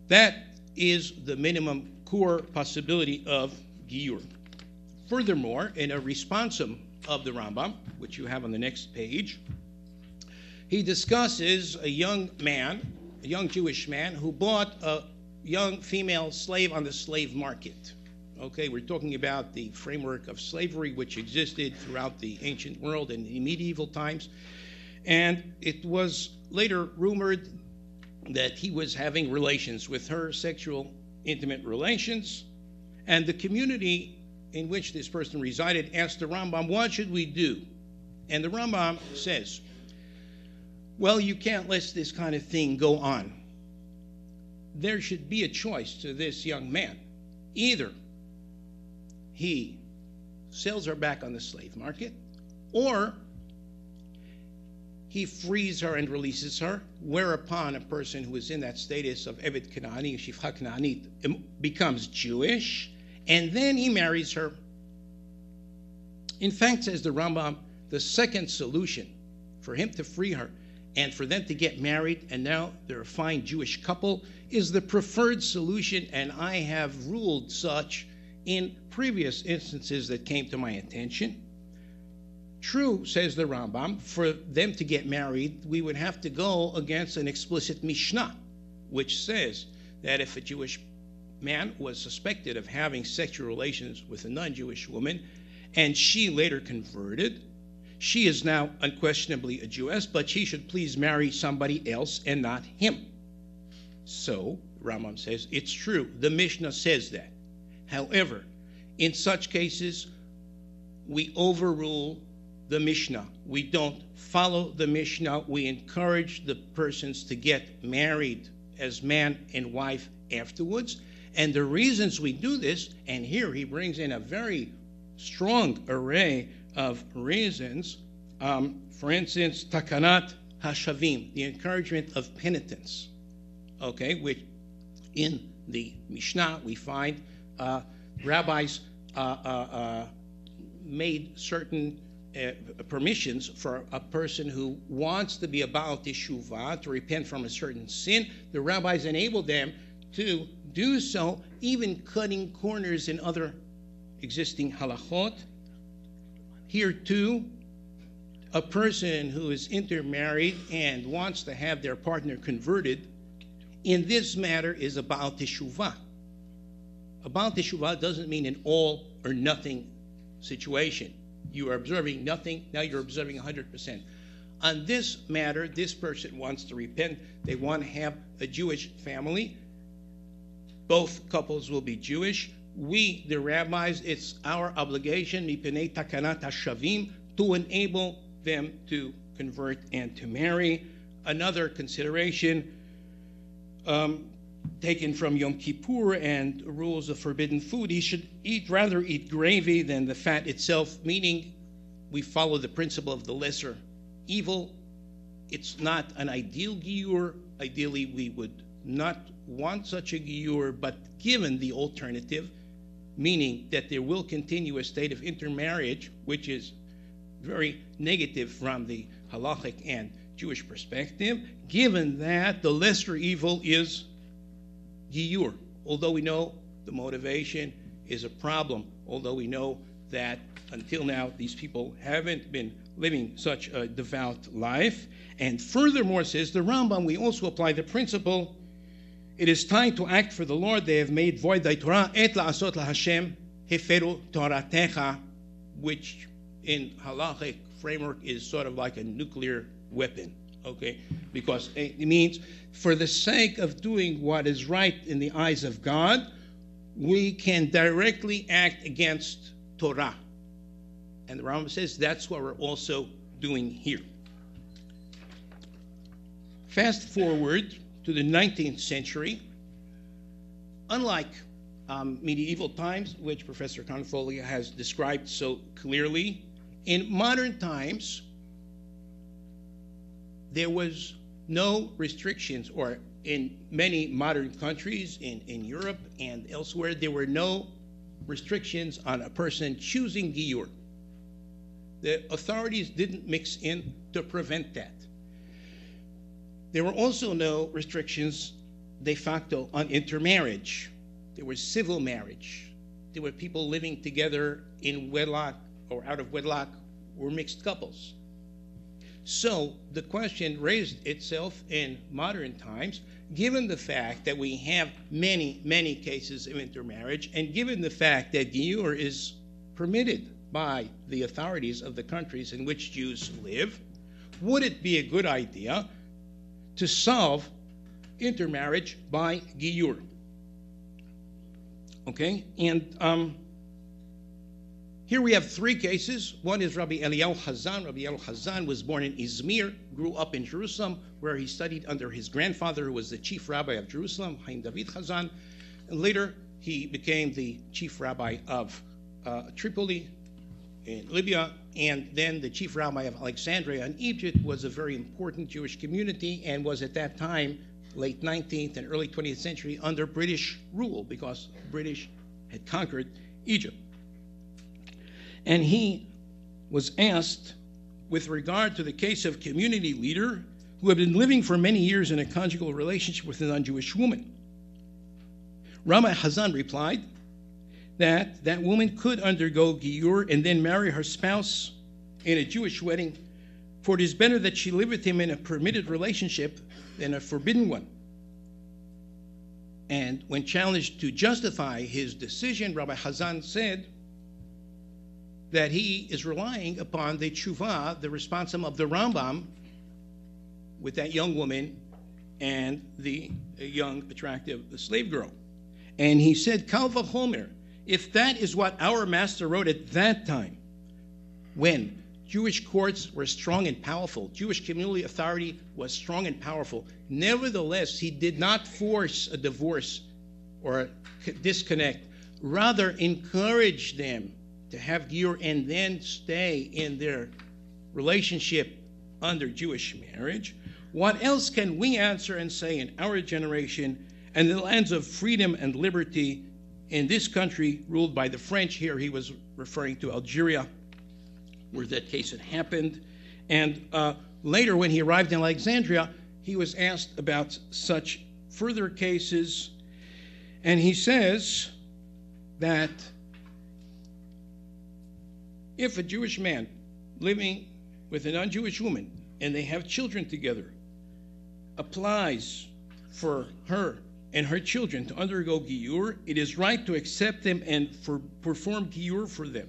that is the minimum core possibility of Giyur. Furthermore, in a responsum of the Rambam, which you have on the next page, he discusses a young Jewish man, who bought a young female slave on the slave market. Okay, we're talking about the framework of slavery which existed throughout the ancient world in the medieval times. And it was later rumored that he was having relations with her, sexual, intimate relations. And the community in which this person resided asked the Rambam, what should we do? And the Rambam says, well, you can't let this kind of thing go on. There should be a choice to this young man. Either he sells her back on the slave market, or he frees her and releases her, whereupon a person who is in that status of Evet Kanani, Shifcha Kananit, becomes Jewish, and then he marries her. In fact, says the Rambam, the second solution for him to free her and for them to get married, and now they're a fine Jewish couple, is the preferred solution, and I have ruled such in previous instances that came to my attention. True, says the Rambam, for them to get married, we would have to go against an explicit Mishnah, which says that if a Jewish man was suspected of having sexual relations with a non-Jewish woman, and she later converted, she is now unquestionably a Jewess, but she should please marry somebody else and not him. So, Rambam says, it's true, the Mishnah says that. However, in such cases, we overrule the Mishnah. We don't follow the Mishnah. We encourage the persons to get married as man and wife afterwards. And the reasons we do this, and here he brings in a very strong array of reasons. For instance, takanat hashavim, the encouragement of penitence. Okay, which in the Mishnah we find rabbis made certain permissions for a person who wants to be about teshuvah, to repent from a certain sin. The rabbis enable them to do so, even cutting corners in other existing halachot. Here too, a person who is intermarried and wants to have their partner converted, in this matter is about teshuvah. About teshuvah doesn't mean an all or nothing situation. You are observing nothing, now you're observing 100%. On this matter, this person wants to repent. They want to have a Jewish family. Both couples will be Jewish. We, the rabbis, it's our obligation, mipenei takanat hashavim, to enable them to convert and to marry. Another consideration taken from Yom Kippur and rules of forbidden food, he should rather eat gravy than the fat itself, meaning we follow the principle of the lesser evil. It's not an ideal giyur. Ideally, we would not want such a giyur, but given the alternative, meaning that there will continue a state of intermarriage, which is very negative from the halachic and Jewish perspective, given that the lesser evil is giyur, although we know the motivation is a problem, although we know that until now these people haven't been living such a devout life. And furthermore, says the Rambam, we also apply the principle, it is time to act for the Lord. They have made void thy Torah, et la'asot laHashem, heferu toratecha, which in halachic framework is sort of like a nuclear weapon, okay? Because it means for the sake of doing what is right in the eyes of God, we can directly act against Torah. And the Rambam says that's what we're also doing here. Fast forward to the 19th century. Unlike medieval times, which Professor Confolia has described so clearly, in modern times, there was no restrictions, or in many modern countries, in Europe and elsewhere, there were no restrictions on a person choosing giyur. The authorities didn't mix in to prevent that. There were also no restrictions de facto on intermarriage. There was civil marriage. There were people living together in wedlock or out of wedlock, or mixed couples. So the question raised itself in modern times, given the fact that we have many, many cases of intermarriage, and given the fact that Giyur is permitted by the authorities of the countries in which Jews live, would it be a good idea to solve intermarriage by Giyur? Okay, and here we have three cases. One is Rabbi Eliyahu Hazan. Rabbi Eliyahu Hazan was born in Izmir, grew up in Jerusalem, where he studied under his grandfather, who was the chief rabbi of Jerusalem, Haim David Hazan. And later, he became the chief rabbi of Tripoli in Libya, and then the chief rabbi of Alexandria in Egypt. Was a very important Jewish community and was at that time, late 19th and early 20th century, under British rule because British had conquered Egypt. And he was asked, with regard to the case of a community leader who had been living for many years in a conjugal relationship with a non-Jewish woman. Rabbi Hazan replied that that woman could undergo Giyur and then marry her spouse in a Jewish wedding, for it is better that she live with him in a permitted relationship than a forbidden one. And when challenged to justify his decision, Rabbi Hazan said that he is relying upon the tshuva, the responsum of the Rambam, with that young woman and the young, attractive slave girl. And he said, Kal v'chomer, if that is what our master wrote at that time, when Jewish courts were strong and powerful, Jewish community authority was strong and powerful, nevertheless, he did not force a divorce or a disconnect, rather encouraged them to have Giyur and then stay in their relationship under Jewish marriage. What else can we answer and say in our generation and the lands of freedom and liberty in this country ruled by the French? Here he was referring to Algeria, where that case had happened. And later, when he arrived in Alexandria, he was asked about such further cases. And he says that if a Jewish man living with a non-Jewish woman and they have children together applies for her and her children to undergo Giyur, it is right to accept them and perform Giyur for them.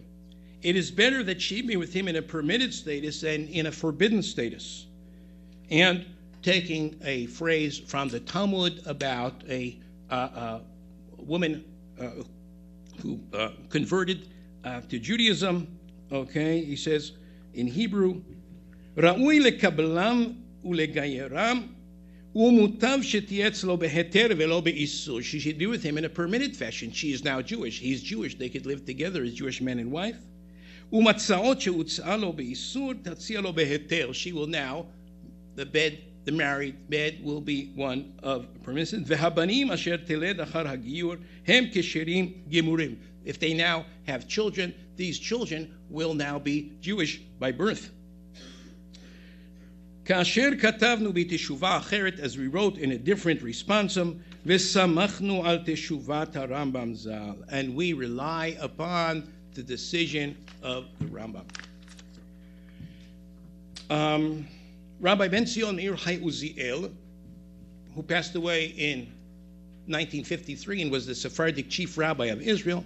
It is better that she be with him in a permitted status than in a forbidden status. And taking a phrase from the Talmud about a woman who converted to Judaism, okay, he says in Hebrew, Ra'ui lekablam ulegayeram umutav shetiyeh etzlo beheter velo be'isur. She should be with him in a permitted fashion. She is now Jewish. He is Jewish. They could live together as Jewish man and wife. Umatzaot she'utzah lo be'isur tatzia lo beheter. She will now, the married bed will be one of permissive. Vehabanim asher teled achar hagiyur hem kesherim gemurim. If they now have children, these children will now be Jewish by birth. Kasher katavnu b'teshuva acheret, as we wrote in a different responsum, v'samachnu al teshuvat Rambam zal, and we rely upon the decision of the Rambam. Rabbi Ben Zion Meir Hai Uziel, who passed away in 1953 and was the Sephardic chief rabbi of Israel.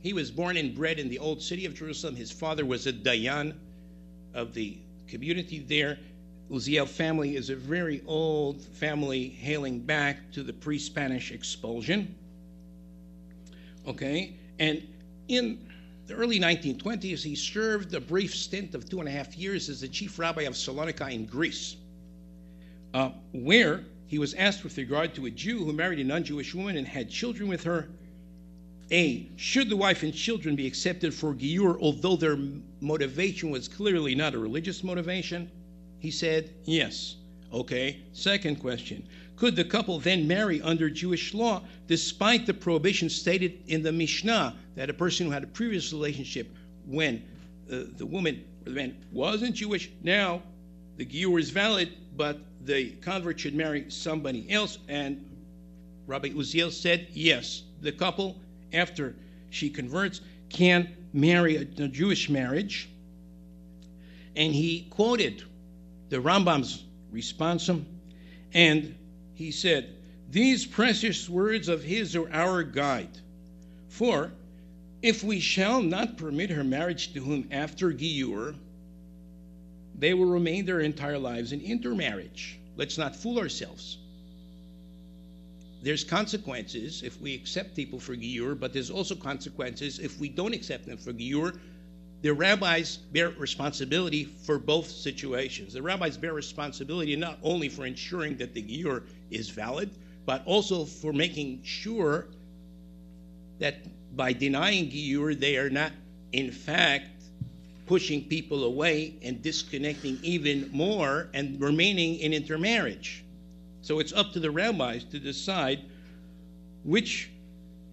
He was born and bred in the old city of Jerusalem. His father was a dayan of the community there. Uziel family is a very old family hailing back to the pre-Spanish expulsion. Okay, and in the early 1920s, he served a brief stint of 2.5 years as the chief rabbi of Salonika in Greece, where he was asked with regard to a Jew who married a non-Jewish woman and had children with her, A, should the wife and children be accepted for Giyur, although their motivation was clearly not a religious motivation? He said, yes. Okay, second question. Could the couple then marry under Jewish law, despite the prohibition stated in the Mishnah that a person who had a previous relationship when the woman or the man wasn't Jewish, now the Giyur is valid, but the convert should marry somebody else? And Rabbi Uziel said, yes, the couple, after she converts, can marry a Jewish marriage. and he quoted the Rambam's response, and he said, "These precious words of his are our guide. For if we shall not permit her marriage to him after Giyur, they will remain their entire lives in intermarriage." Let's not fool ourselves. There's consequences if we accept people for Giyur, but there's also consequences if we don't accept them for Giyur. The rabbis bear responsibility for both situations. The rabbis bear responsibility not only for ensuring that the Giyur is valid, but also for making sure that by denying Giyur, they are not, in fact, pushing people away and disconnecting even more and remaining in intermarriage. So it's up to the rabbis to decide which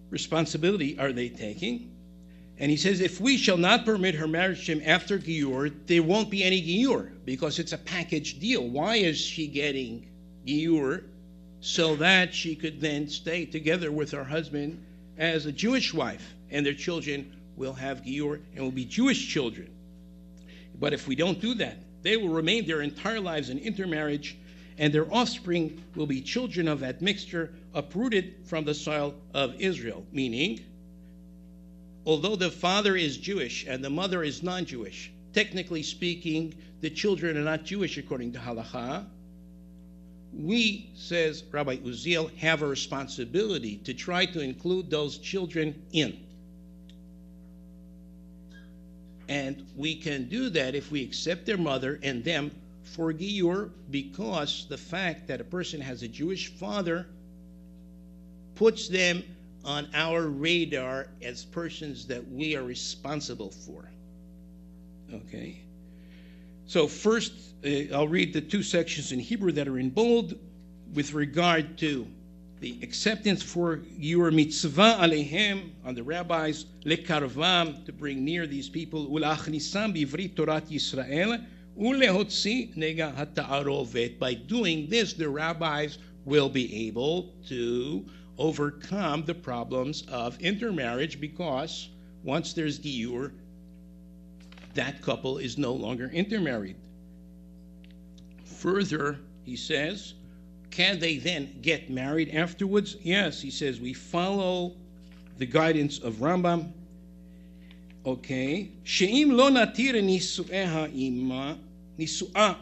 responsibility are they taking. And he says, if we shall not permit her marriage to him after Giyur, there won't be any Giyur, because it's a package deal. Why is she getting Giyur? So that she could then stay together with her husband as a Jewish wife, and their children will have Giyur and will be Jewish children. But if we don't do that, they will remain their entire lives in intermarriage, and their offspring will be children of that mixture, uprooted from the soil of Israel. Meaning, although the father is Jewish and the mother is non-Jewish, technically speaking, the children are not Jewish according to halakha. We, says Rabbi Uziel, have a responsibility to try to include those children in. And we can do that if we accept their mother and them for Giyur, because the fact that a person has a Jewish father puts them on our radar as persons that we are responsible for. Okay? So first, I'll read the two sections in Hebrew that are in bold with regard to the acceptance for Giyur. Mitzvah alehem, on the rabbis, lekarvam, to bring near these people, ulachnisam bivrit Torat Yisrael, ulehotzi nega hata'arovet. By doing this, the rabbis will be able to overcome the problems of intermarriage, because once there's Giyur, that couple is no longer intermarried. Further, he says, can they then get married afterwards? Yes, he says, we follow the guidance of Rambam. Okay. She'im lo natir nisu'eha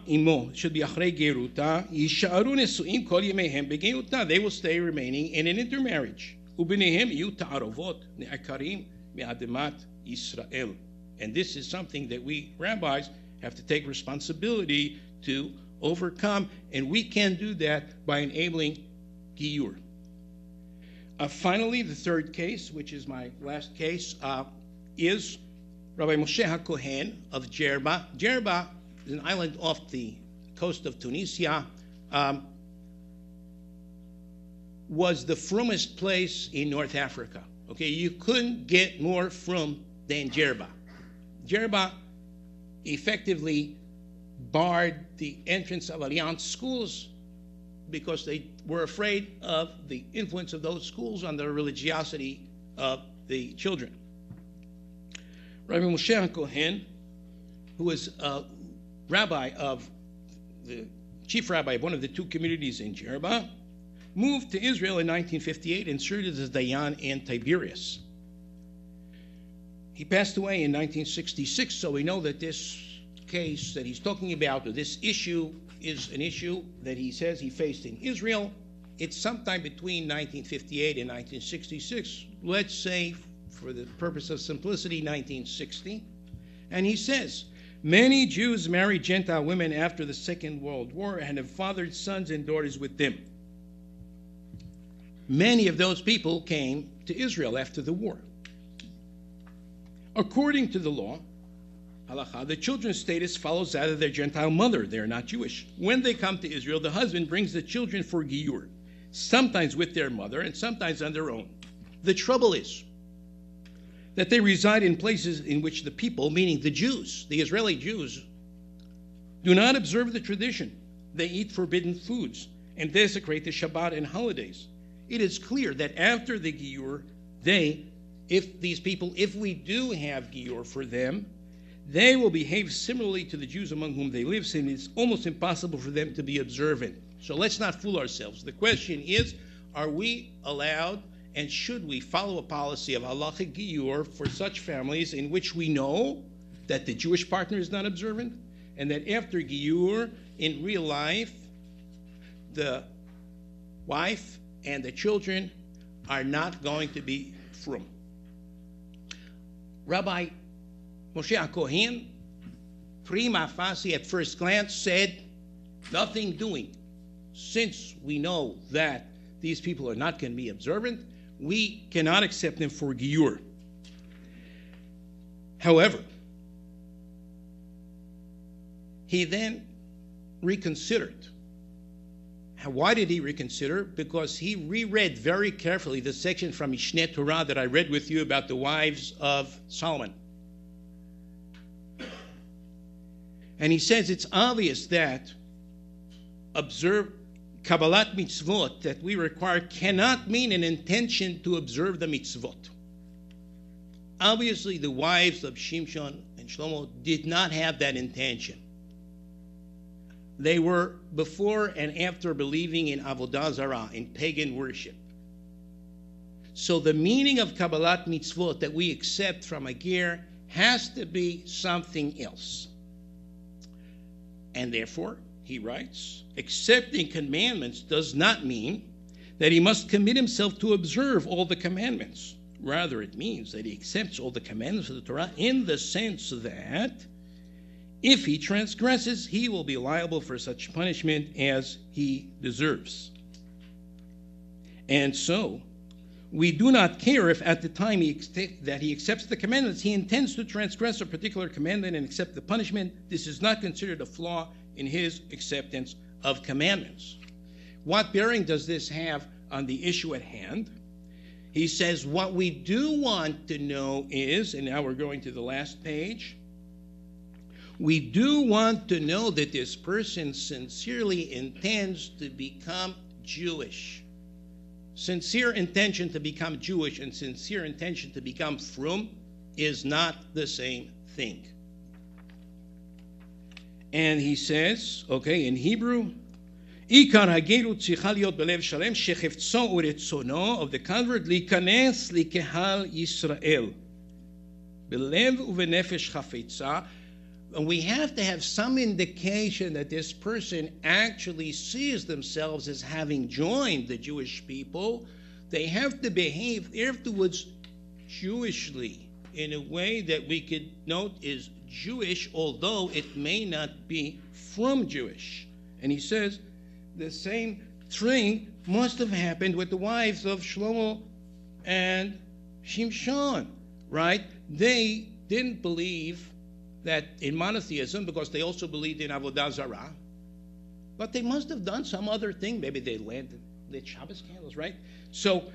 imo, should be achrei geruta, yisha'aru nisu'im kol yemehem begeruta. They will stay remaining in an intermarriage. U'binehem yu ta'arovot ne'akarim me'ademat Yisrael. And this is something that we rabbis have to take responsibility to overcome, and we can do that by enabling Giyur. Finally, the third case, which is my last case, is Rabbi Moshe HaKohen of Jerba. Jerba is an island off the coast of Tunisia, was the frummest place in North Africa. Okay, you couldn't get more frum than Jerba. Jerba effectively barred the entrance of Alliance schools because they were afraid of the influence of those schools on the religiosity of the children. Rabbi Moshe HaKohen, who was a rabbi of the chief rabbi of one of the two communities in Jerba, moved to Israel in 1958 and served as Dayan in Tiberias. He passed away in 1966, so we know that this case that he's talking about, or this issue, is an issue that he says he faced in Israel. It's sometime between 1958 and 1966. Let's say, for the purpose of simplicity, 1960. And he says, many Jews married Gentile women after the Second World War and have fathered sons and daughters with them. Many of those people came to Israel after the war. According to the law, halakha, the children's status follows that of their Gentile mother. They are not Jewish. When they come to Israel, the husband brings the children for Giyur, sometimes with their mother and sometimes on their own. The trouble is that they reside in places in which the people, meaning the Jews, the Israeli Jews, do not observe the tradition. They eat forbidden foods and desecrate the Shabbat and holidays. It is clear that after the Giyur, if we do have Giyur for them, they will behave similarly to the Jews among whom they live, since it's almost impossible for them to be observant. So let's not fool ourselves. The question is, are we allowed and should we follow a policy of halachic giyur for such families in which we know that the Jewish partner is not observant, and that after giyur, in real life, the wife and the children are not going to be frum? Rabbi Moshe HaKohen, prima facie, at first glance, said, nothing doing. Since we know that these people are not going to be observant, we cannot accept them for giyur. However, he then reconsidered. Why did he reconsider? Because he reread very carefully the section from Mishneh Torah that I read with you about the wives of Solomon. And he says it's obvious that Kabbalat mitzvot that we require cannot mean an intention to observe the mitzvot. Obviously, the wives of Shimshon and Shlomo did not have that intention. They were before and after believing in Avodah Zarah, in pagan worship. So the meaning of Kabbalat mitzvot that we accept from a ger has to be something else. And therefore, he writes, accepting commandments does not mean that he must commit himself to observe all the commandments. Rather, it means that he accepts all the commandments of the Torah in the sense that if he transgresses, he will be liable for such punishment as he deserves. And so, we do not care if at the time that he accepts the commandments, he intends to transgress a particular commandment and accept the punishment. This is not considered a flaw in his acceptance of commandments. What bearing does this have on the issue at hand? He says what we do want to know is, and now we're going to the last page, we do want to know that this person sincerely intends to become Jewish. Sincere intention to become Jewish and sincere intention to become frum is not the same thing. And he says, okay, in Hebrew, Ikar hagerut tzricha liot belev shalem shechefzo uretzono of the convert likanes likehal Yisrael belev uvenefesh chafetza. And we have to have some indication that this person actually sees themselves as having joined the Jewish people. They have to behave afterwards Jewishly in a way that we could note is Jewish, although it may not be from Jewish. And he says the same thing must have happened with the wives of Shlomo and Shimshon, right? They didn't believe that in monotheism because they also believed in Avodah Zarah, but they must have done some other thing. Maybe they lit Shabbos candles, right? So,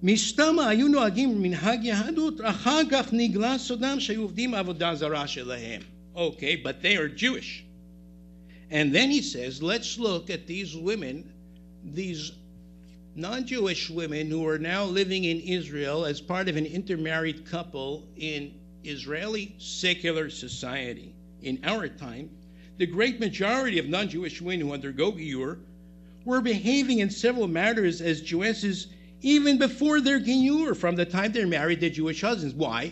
Mishtama hayu noagim minhag yahadut achar kach nigla sodam shayu uvdim Avodah Zarah shelahem. Okay, but they are Jewish. And then he says, let's look at these women, these non-Jewish women who are now living in Israel as part of an intermarried couple in Israeli secular society. In our time, the great majority of non-Jewish women who undergo giyur were behaving in several matters as Jewesses even before their giyur, from the time they're married to Jewish husbands. Why?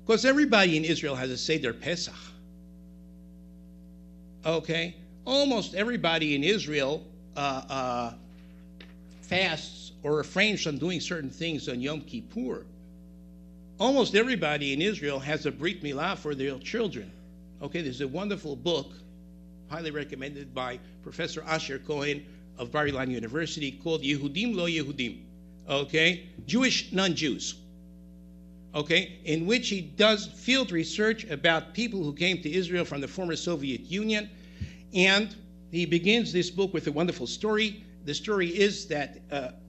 Because everybody in Israel has a Seder Pesach. Okay? Almost everybody in Israel fasts or refrains from doing certain things on Yom Kippur. Almost everybody in Israel has a Brit Milah for their children. Okay, there's a wonderful book, highly recommended by Professor Asher Cohen of Bar Ilan University, called Yehudim Lo Yehudim. Okay, Jewish non-Jews. Okay, in which he does field research about people who came to Israel from the former Soviet Union, and he begins this book with a wonderful story. The story is that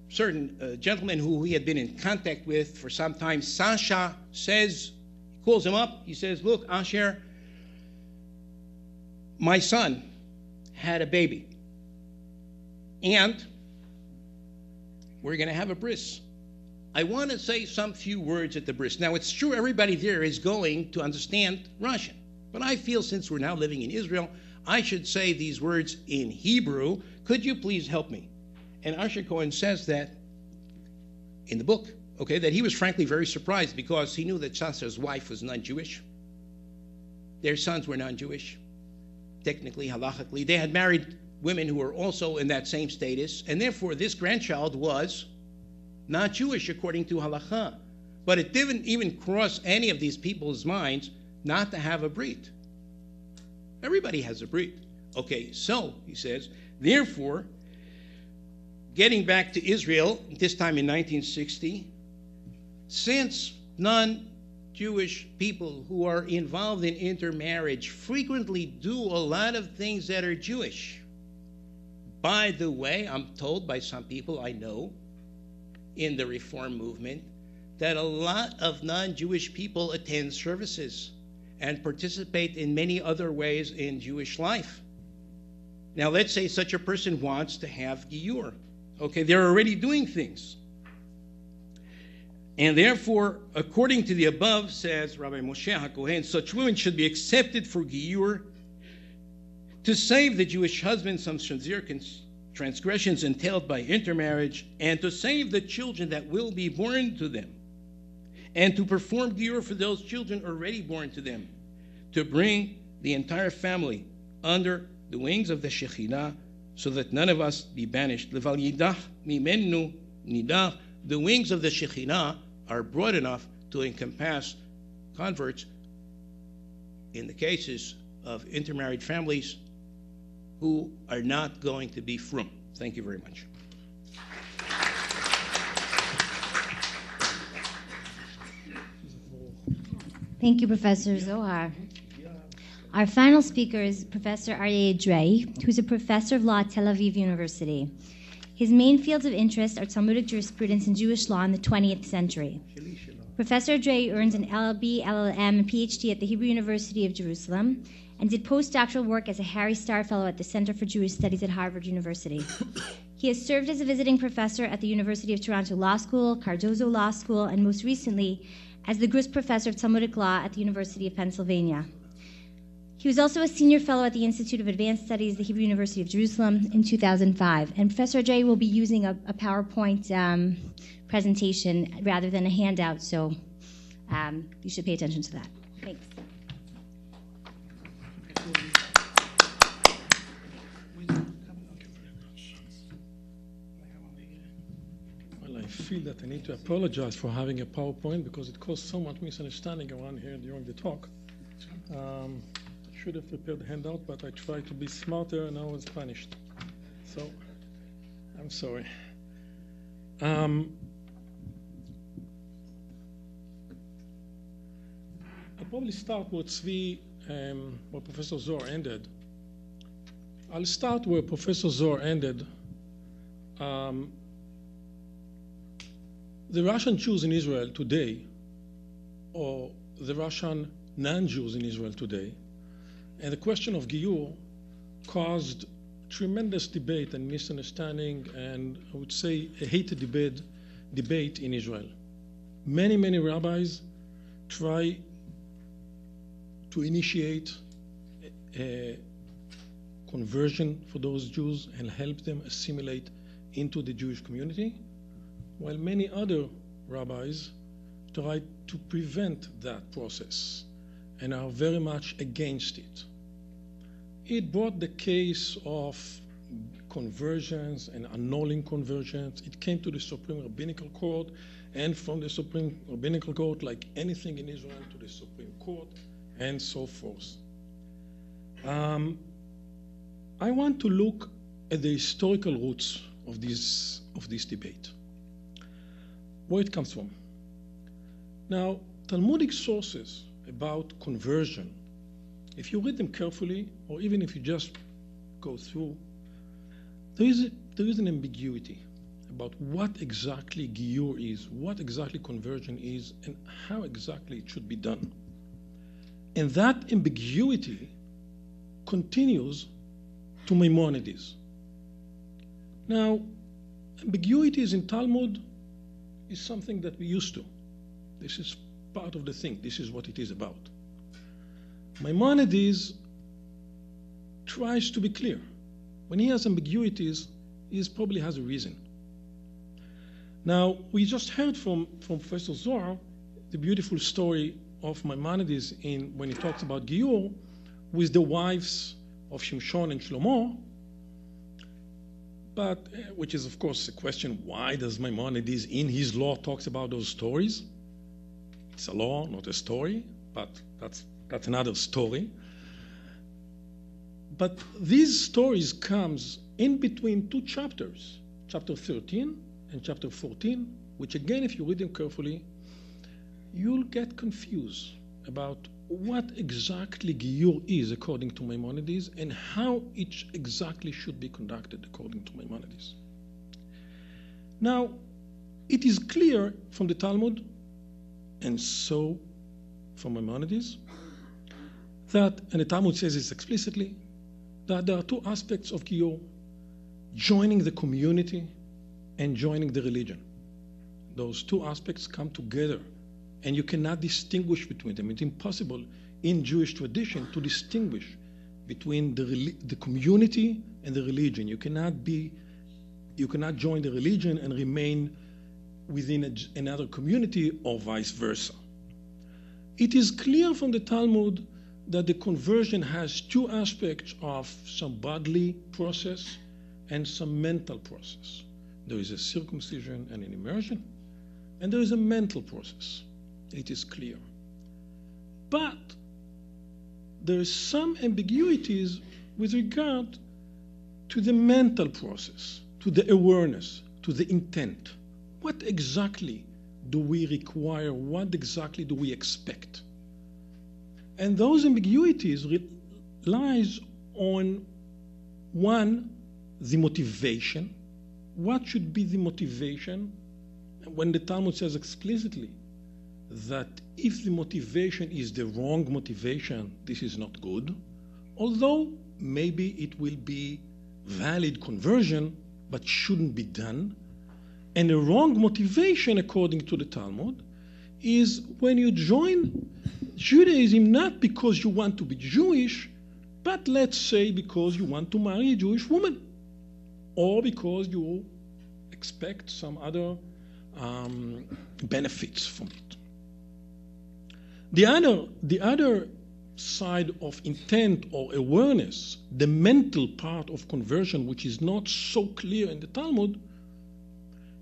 certain gentleman who he had been in contact with for some time, Sasha, says, calls him up, he says, look, Asher, my son had a baby, and we're going to have a bris. I want to say some few words at the bris. Now, it's true everybody there is going to understand Russian, but I feel since we're now living in Israel, I should say these words in Hebrew. Could you please help me? And Asher Cohen says that in the book, okay, that he was frankly very surprised because he knew that Sasser's wife was non-Jewish. Their sons were non-Jewish, technically, halachically. They had married women who were also in that same status, and therefore this grandchild was not Jewish according to halacha. But it didn't even cross any of these people's minds not to have a brit. Everybody has a brit. Okay, so, he says, therefore, getting back to Israel, this time in 1960, since non-Jewish people who are involved in intermarriage frequently do a lot of things that are Jewish. By the way, I'm told by some people I know in the Reform movement that a lot of non-Jewish people attend services and participate in many other ways in Jewish life. Now, let's say such a person wants to have Giyur. Okay, they're already doing things. And therefore, according to the above, says Rabbi Moshe HaKohen, such women should be accepted for Giyur to save the Jewish husband some transgressions entailed by intermarriage, and to save the children that will be born to them, and to perform Giyur for those children already born to them, to bring the entire family under the wings of the Shekhinah, so that none of us be banished. Leval yidach mimenu nidach. The wings of the Shekhinah are broad enough to encompass converts in the cases of intermarried families who are not going to be frum. Thank you very much. Thank you, Professor Zohar. Our final speaker is Professor Aryeh Drey, who's a professor of law at Tel Aviv University. His main fields of interest are Talmudic jurisprudence and Jewish law in the 20th century. Professor Drey earns an LLB, LLM, and PhD at the Hebrew University of Jerusalem and did postdoctoral work as a Harry Starr Fellow at the Center for Jewish Studies at Harvard University. He has served as a visiting professor at the University of Toronto Law School, Cardozo Law School, and most recently as the Gruss Professor of Talmudic Law at the University of Pennsylvania. He was also a senior fellow at the Institute of Advanced Studies at the Hebrew University of Jerusalem in 2005. And Professor Drey will be using a PowerPoint presentation rather than a handout, so you should pay attention to that. Thanks. Well, I feel that I need to apologize for having a PowerPoint because it caused so much misunderstanding around here during the talk. Should have prepared the handout, but I tried to be smarter and I was punished. So, I'm sorry. I'll probably start with where Professor Zohar ended. I'll start where Professor Zohar ended. The Russian Jews in Israel today, or the Russian non-Jews in Israel today, and the question of Giyur caused tremendous debate and misunderstanding, and I would say a heated debate in Israel. Many rabbis try to initiate a conversion for those Jews and help them assimilate into the Jewish community, while many other rabbis try to prevent that process and are very much against it. It brought the case of conversions and annulling conversions. It came to the Supreme Rabbinical Court, and from the Supreme Rabbinical Court, like anything in Israel, to the Supreme Court, and so forth. I want to look at the historical roots of this debate, where it comes from. Now, Talmudic sources about conversion, if you read them carefully, or even if you just go through, there is an ambiguity about what exactly Giyur is, what exactly conversion is, and how exactly it should be done. And that ambiguity continues to Maimonides. Now, ambiguities in Talmud is something that we used to. This is part of the thing. This is what it is about. Maimonides tries to be clear. When he has ambiguities, he probably has a reason. Now, we just heard from Professor Zohar the beautiful story of Maimonides when he talks about Giyur with the wives of Shimshon and Shlomo, but which is, of course, a question, why does Maimonides in his law talks about those stories? It's a law, not a story, but that's another story. But these stories comes in between two chapters, chapter 13 and chapter 14, which again, if you read them carefully, you'll get confused about what exactly Giyur is according to Maimonides and how it exactly should be conducted according to Maimonides. Now, it is clear from the Talmud, and so from Maimonides, that, and the Talmud says this explicitly, that there are two aspects of Giyur: joining the community and joining the religion. Those two aspects come together, and you cannot distinguish between them. It's impossible in Jewish tradition to distinguish between the community and the religion. You cannot join the religion and remain within another community, or vice versa. It is clear from the Talmud that the conversion has two aspects of some bodily process and some mental process. There is a circumcision and an immersion, and there is a mental process. It is clear. But there is some ambiguities with regard to the mental process, to the awareness, to the intent. What exactly do we require? What exactly do we expect? And those ambiguities lies on, one, the motivation. What should be the motivation? When the Talmud says explicitly that if the motivation is the wrong motivation, this is not good, although maybe it will be valid conversion, but shouldn't be done. And the wrong motivation, according to the Talmud, is when you join Judaism not because you want to be Jewish, but let's say because you want to marry a Jewish woman, or because you expect some other benefits from it. The other side of intent or awareness, the mental part of conversion, which is not so clear in the Talmud,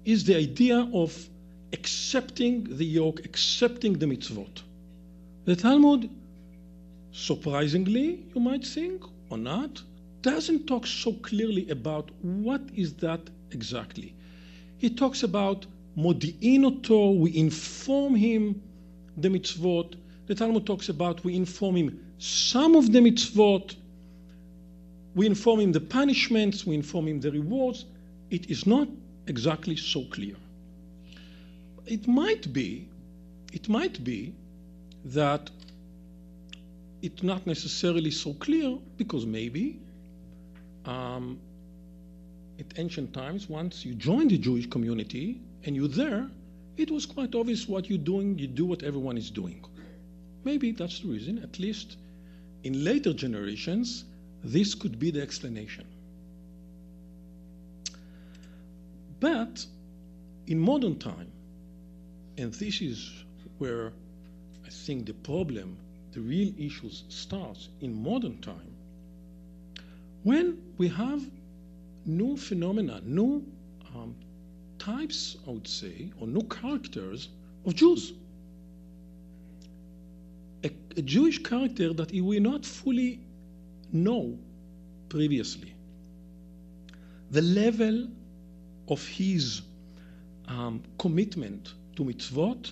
is the idea of accepting the yoke, accepting the mitzvot. The Talmud, surprisingly, you might think, or not, doesn't talk so clearly about what is that exactly. He talks about modi'in oto, we inform him the mitzvot. The Talmud talks about we inform him some of the mitzvot, we inform him the punishments, we inform him the rewards. It is not exactly so clear. It might be that it's not necessarily so clear because maybe at ancient times, once you join the Jewish community and you're there, it was quite obvious what you're doing. You do what everyone is doing. Maybe that's the reason. At least in later generations, this could be the explanation. But in modern time, and this is where I think the problem, the real issues starts in modern time, when we have new phenomena, new types, I would say, or new characters of Jews. A Jewish character that we will not fully know previously. The level of his commitment to mitzvot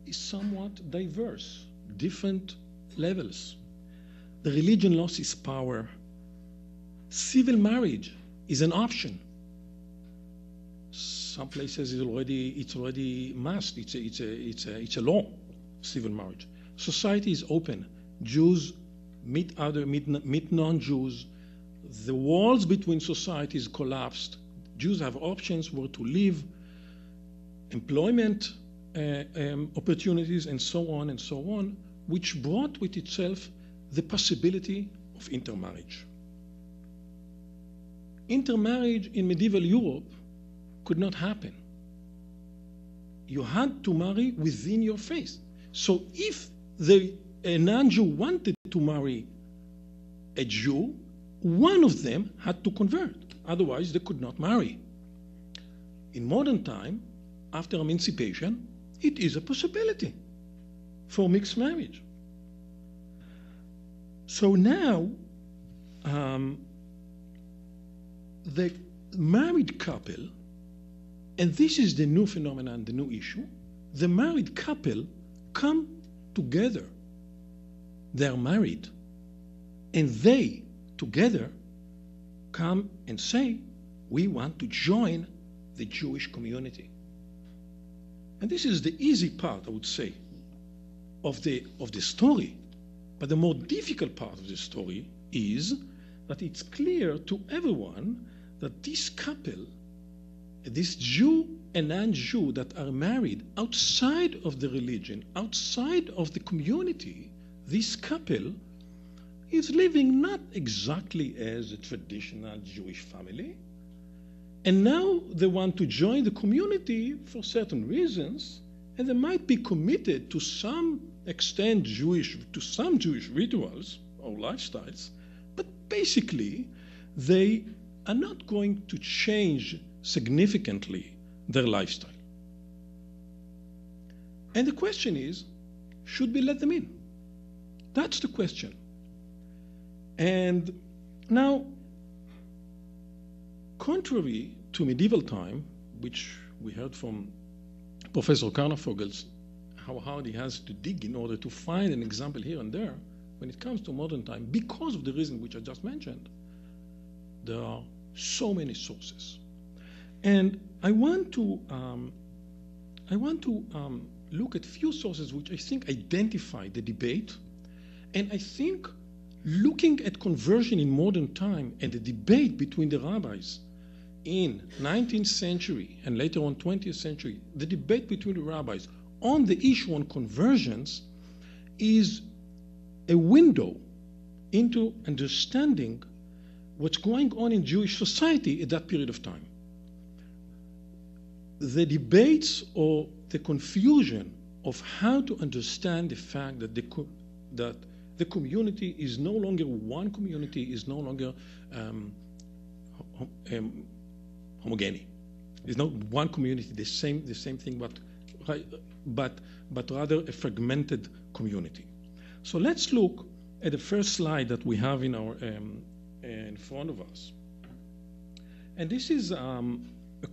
is somewhat diverse, different levels. The religion lost its power. Civil marriage is an option. Some places it's already must. It's a law. Civil marriage. Society is open. Jews meet non-Jews. The walls between societies collapsed. Jews have options where to live. employment opportunities, and so on, which brought with itself the possibility of intermarriage. Intermarriage in medieval Europe could not happen. You had to marry within your faith. So if a non-Jew wanted to marry a Jew, one of them had to convert. Otherwise, they could not marry. In modern time, after emancipation, it is a possibility for mixed marriage. So now, the married couple, and this is the new phenomenon, the new issue, the married couple come together. They are married, and they together come and say, we want to join the Jewish community. And this is the easy part, I would say, of the story. But the more difficult part of the story is that it's clear to everyone that this couple, this Jew and non-Jew that are married outside of the religion, outside of the community, this couple is living not exactly as a traditional Jewish family. And now they want to join the community for certain reasons, and they might be committed to some extent to some Jewish rituals or lifestyles, but basically they are not going to change significantly their lifestyle. And the question is, should we let them in? That's the question. And now, contrary to medieval time, which we heard from Professor Karnafogel's, how hard he has to dig in order to find an example here and there, when it comes to modern time, because of the reason which I just mentioned, there are so many sources. And I want to look at few sources which I think identify the debate, and I think looking at conversion in modern time and the debate between the rabbis in 19th century and later on 20th century, the debate between the rabbis on the issue on conversions is a window into understanding what's going on in Jewish society at that period of time. The debates or the confusion of how to understand the fact that the community is no longer one community, is no longer homogeneous. It's not one community, the same thing, but rather a fragmented community. So let's look at the first slide that we have in our in front of us. And this is a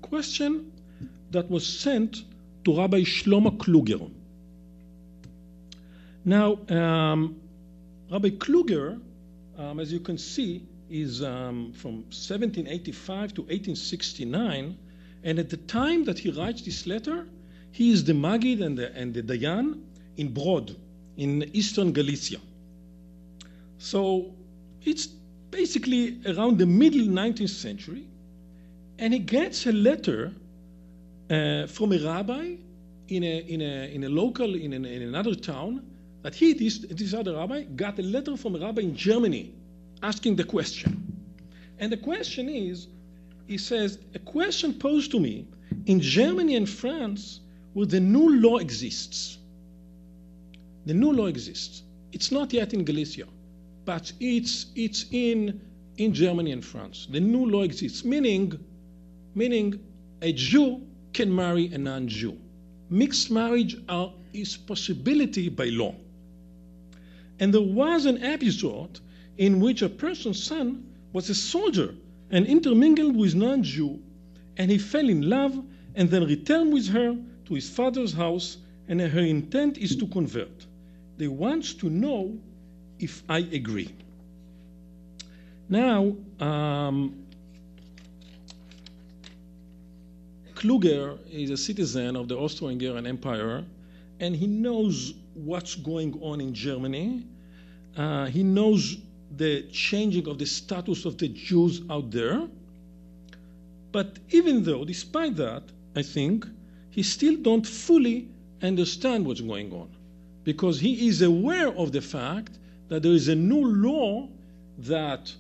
question that was sent to Rabbi Shlomo Kluger. Now, Rabbi Kluger, as you can see, is from 1785 to 1869, and at the time that he writes this letter, he is the Maggid and the Dayan in Brod, in eastern Galicia. So it's basically around the middle 19th century, and he gets a letter from a rabbi in a local, in another town, that this other rabbi got a letter from a rabbi in Germany asking the question. And the question is, he says, a question posed to me in Germany and France where the new law exists. The new law exists. It's not yet in Galicia, but it's in Germany and France. The new law exists, meaning a Jew can marry a non-Jew. Mixed marriage is possibility by law. And there was an episode in which a person's son was a soldier and intermingled with non-Jew, and he fell in love and then returned with her to his father's house, and her intent is to convert. They want to know if I agree. Now, Kluger is a citizen of the Austro-Hungarian Empire, and he knows what's going on in Germany. He knows the changing of the status of the Jews out there. But even though, despite that, I think, he still don't fully understand what's going on, because he is aware of the fact that there is a new law that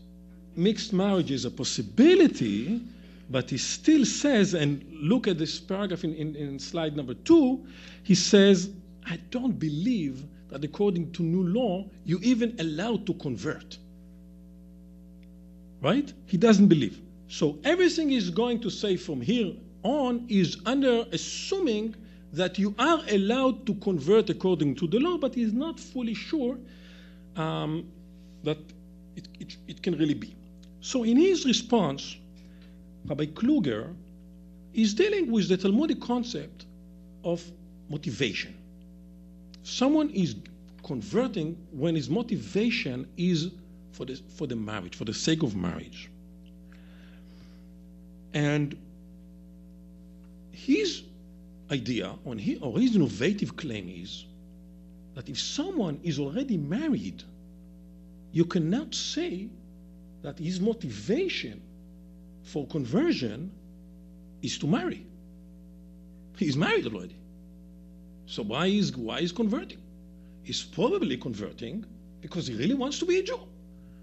mixed marriage is a possibility, but he still says, and look at this paragraph in slide number 2, he says, I don't believe that according to new law, you're even allowed to convert. Right? He doesn't believe. So everything he's going to say from here on is under assuming that you are allowed to convert according to the law, but he's not fully sure that it can really be. So in his response, Rabbi Kluger is dealing with the Talmudic concept of motivation. Someone is converting when his motivation is for the marriage, for the sake of marriage. And his idea, or his innovative claim is that if someone is already married, you cannot say that his motivation for conversion is to marry. He is married already. So why is converting? He's probably converting because he really wants to be a Jew.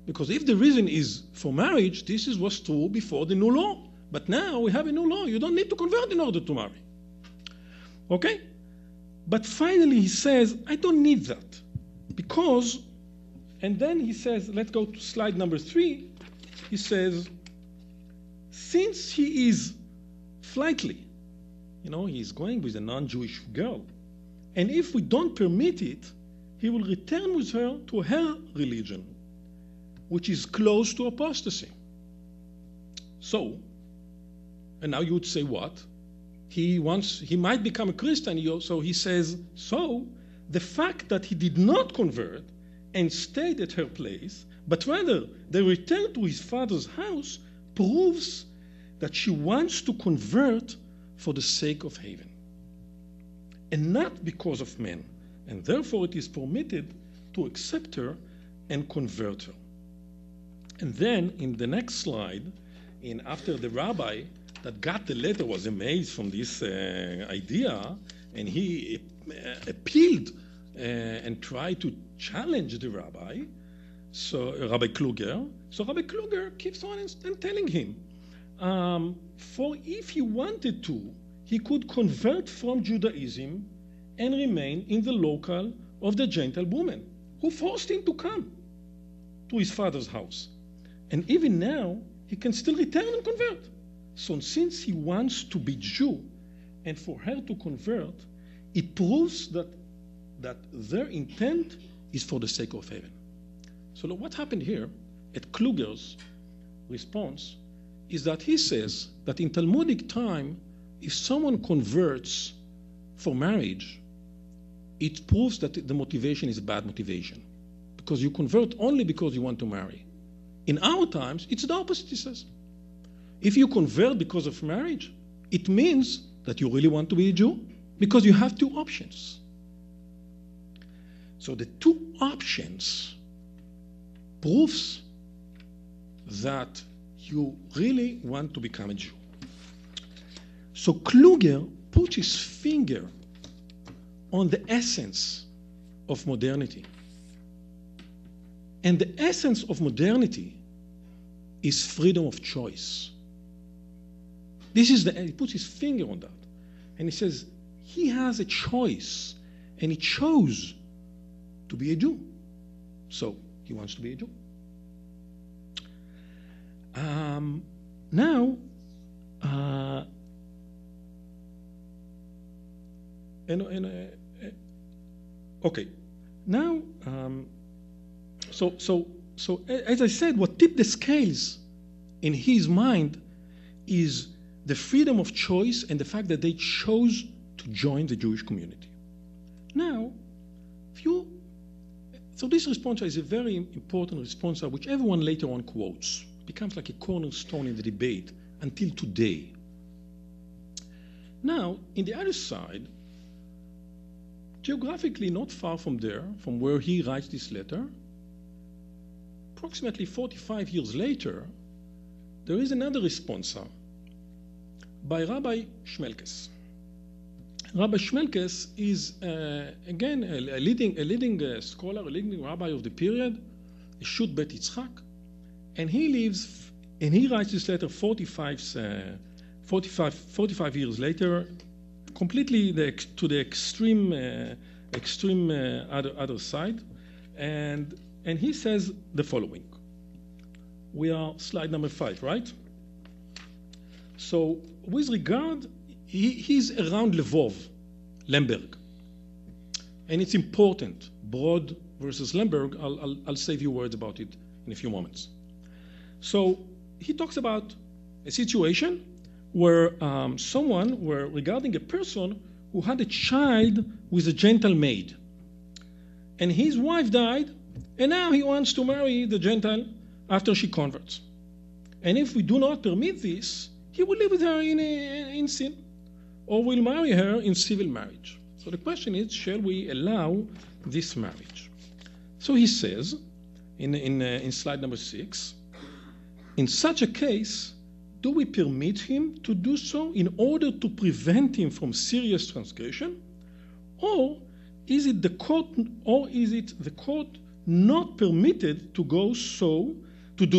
Because if the reason is for marriage, this is what's true before the new law. But now we have a new law. You don't need to convert in order to marry. Okay? But finally he says, I don't need that. Because, and then he says, let's go to slide number 3. He says, since he is flightly, he's going with a non-Jewish girl, and if we don't permit it, he will return with her to her religion, which is close to apostasy. So, and now you would say what? He might become a Christian, so he says, so the fact that he did not convert and stayed at her place, but rather they returned to his father's house, proves that she wants to convert for the sake of heaven, and not because of men, and therefore it is permitted to accept her and convert her. And then in the next slide, after the rabbi that got the letter was amazed from this idea, and he appealed and tried to challenge the rabbi, so Rabbi Kluger. So Rabbi Kluger keeps on and telling him, for if he wanted to, he could convert from Judaism and remain in the local of the Gentile woman who forced him to come to his father's house. And even now, he can still return and convert. So since he wants to be Jew and for her to convert, it proves that their intent is for the sake of heaven. So look, what happened here at Kluger's response is that he says that in Talmudic time, if someone converts for marriage, it proves that the motivation is a bad motivation, because you convert only because you want to marry. In our times, it's the opposite, he says. If you convert because of marriage, it means that you really want to be a Jew, because you have two options. So the two options proves that you really want to become a Jew. So Kluger put his finger on the essence of modernity. And the essence of modernity is freedom of choice. He puts his finger on that. And he says, he has a choice, and he chose to be a Jew. So he wants to be a Jew. So as I said, what tipped the scales in his mind is the freedom of choice and the fact that they chose to join the Jewish community. Now, so this responsa is a very important responsa which everyone later on quotes. It becomes like a cornerstone in the debate until today. Now, in the other side, geographically not far from there, from where he writes this letter, approximately 45 years later, there is another responsa by Rabbi Shmelkes. Rabbi Schmelkes is, again, a leading scholar, a leading rabbi of the period, Shut Bet Yitzchak, and he writes this letter 45 years later, completely to the extreme other side, and he says the following. We are slide number 5, right? So with regard, he's around Lvov, Lemberg, and it's important, Brod versus Lemberg. I'll say a few words about it in a few moments. So he talks about a situation where regarding a person who had a child with a Gentile maid, and his wife died, and now he wants to marry the Gentile after she converts. And if we do not permit this, he will live with her in sin, or will marry her in civil marriage. So the question is, shall we allow this marriage? So he says in slide number 6, in such a case, do we permit him to do so in order to prevent him from serious transgression, or is it the court not permitted to do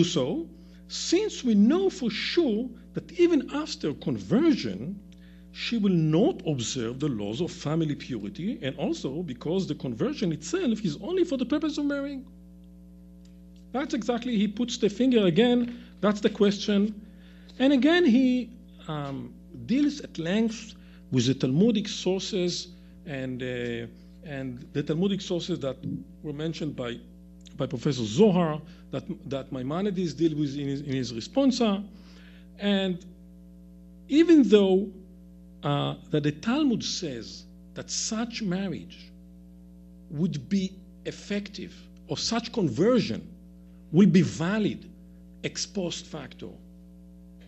so, since we know for sure that even after conversion, she will not observe the laws of family purity, and also because the conversion itself is only for the purpose of marrying? That's exactly, he puts the finger again, that's the question. And again, he deals at length with the Talmudic sources and the Talmudic sources that were mentioned by Professor Zohar, that Maimonides deal with in his responsa. And even though that the Talmud says that such marriage would be effective, or such conversion will be valid ex post facto,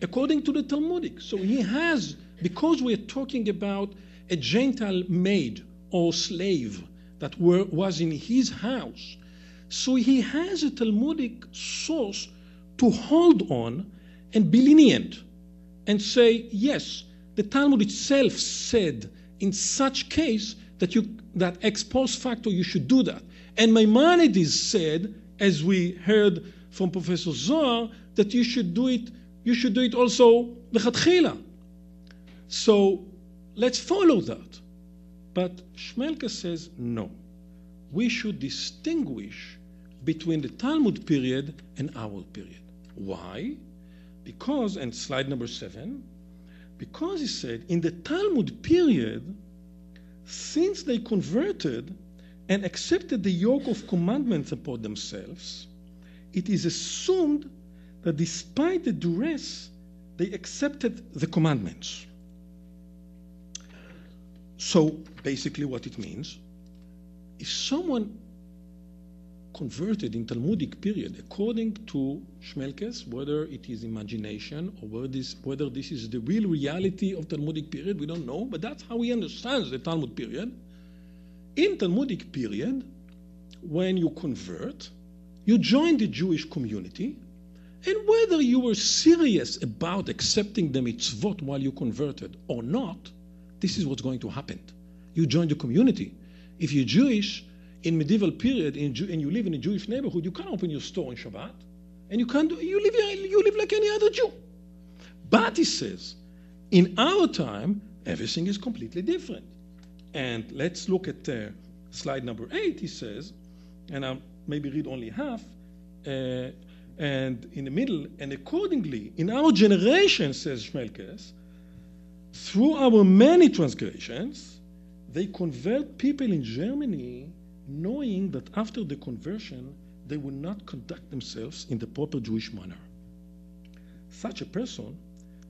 according to the Talmudic. So he has, because we're talking about a Gentile maid or slave that was in his house, so he has a Talmudic source to hold on and be lenient and say, yes, the Talmud itself said in such case that ex post facto you should do that. And Maimonides said, as we heard from Professor Zohar, that you should do it also lechatchila. So let's follow that. But Schmelke says no. We should distinguish between the Talmud period and our period. Why? Because, and slide number 7, because he said in the Talmud period, since they converted and accepted the yoke of commandments upon themselves, it is assumed that despite the duress, they accepted the commandments. So basically what it means, if someone converted in Talmudic period, according to Schmelkes, whether it is imagination or whether this is the real reality of Talmudic period, we don't know, but that's how he understands the Talmud period. In Talmudic period, when you convert, you join the Jewish community, and whether you were serious about accepting the mitzvot while you converted or not, this is what's going to happen. You join the community. If you're Jewish in medieval period and you live in a Jewish neighborhood, you can't open your store on Shabbat, and you live like any other Jew. But he says, in our time, everything is completely different. And let's look at slide number 8. He says, and I'll maybe read only half, and in the middle, and accordingly, in our generation, says Schmelkes, through our many transgressions, they convert people in Germany knowing that after the conversion, they will not conduct themselves in the proper Jewish manner. Such a person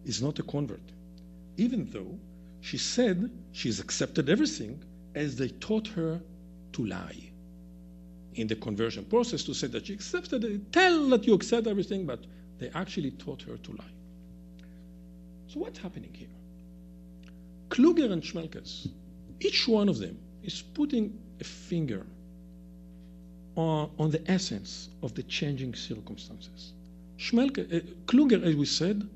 is not a convert, even though she said she's accepted everything as they taught her to lie. In the conversion process, to say that she accepted it, tell that you accept everything, but they actually taught her to lie. So what's happening here? Kluger and Schmelkes, each one of them is putting a finger on the essence of the changing circumstances. Kluger, as we said,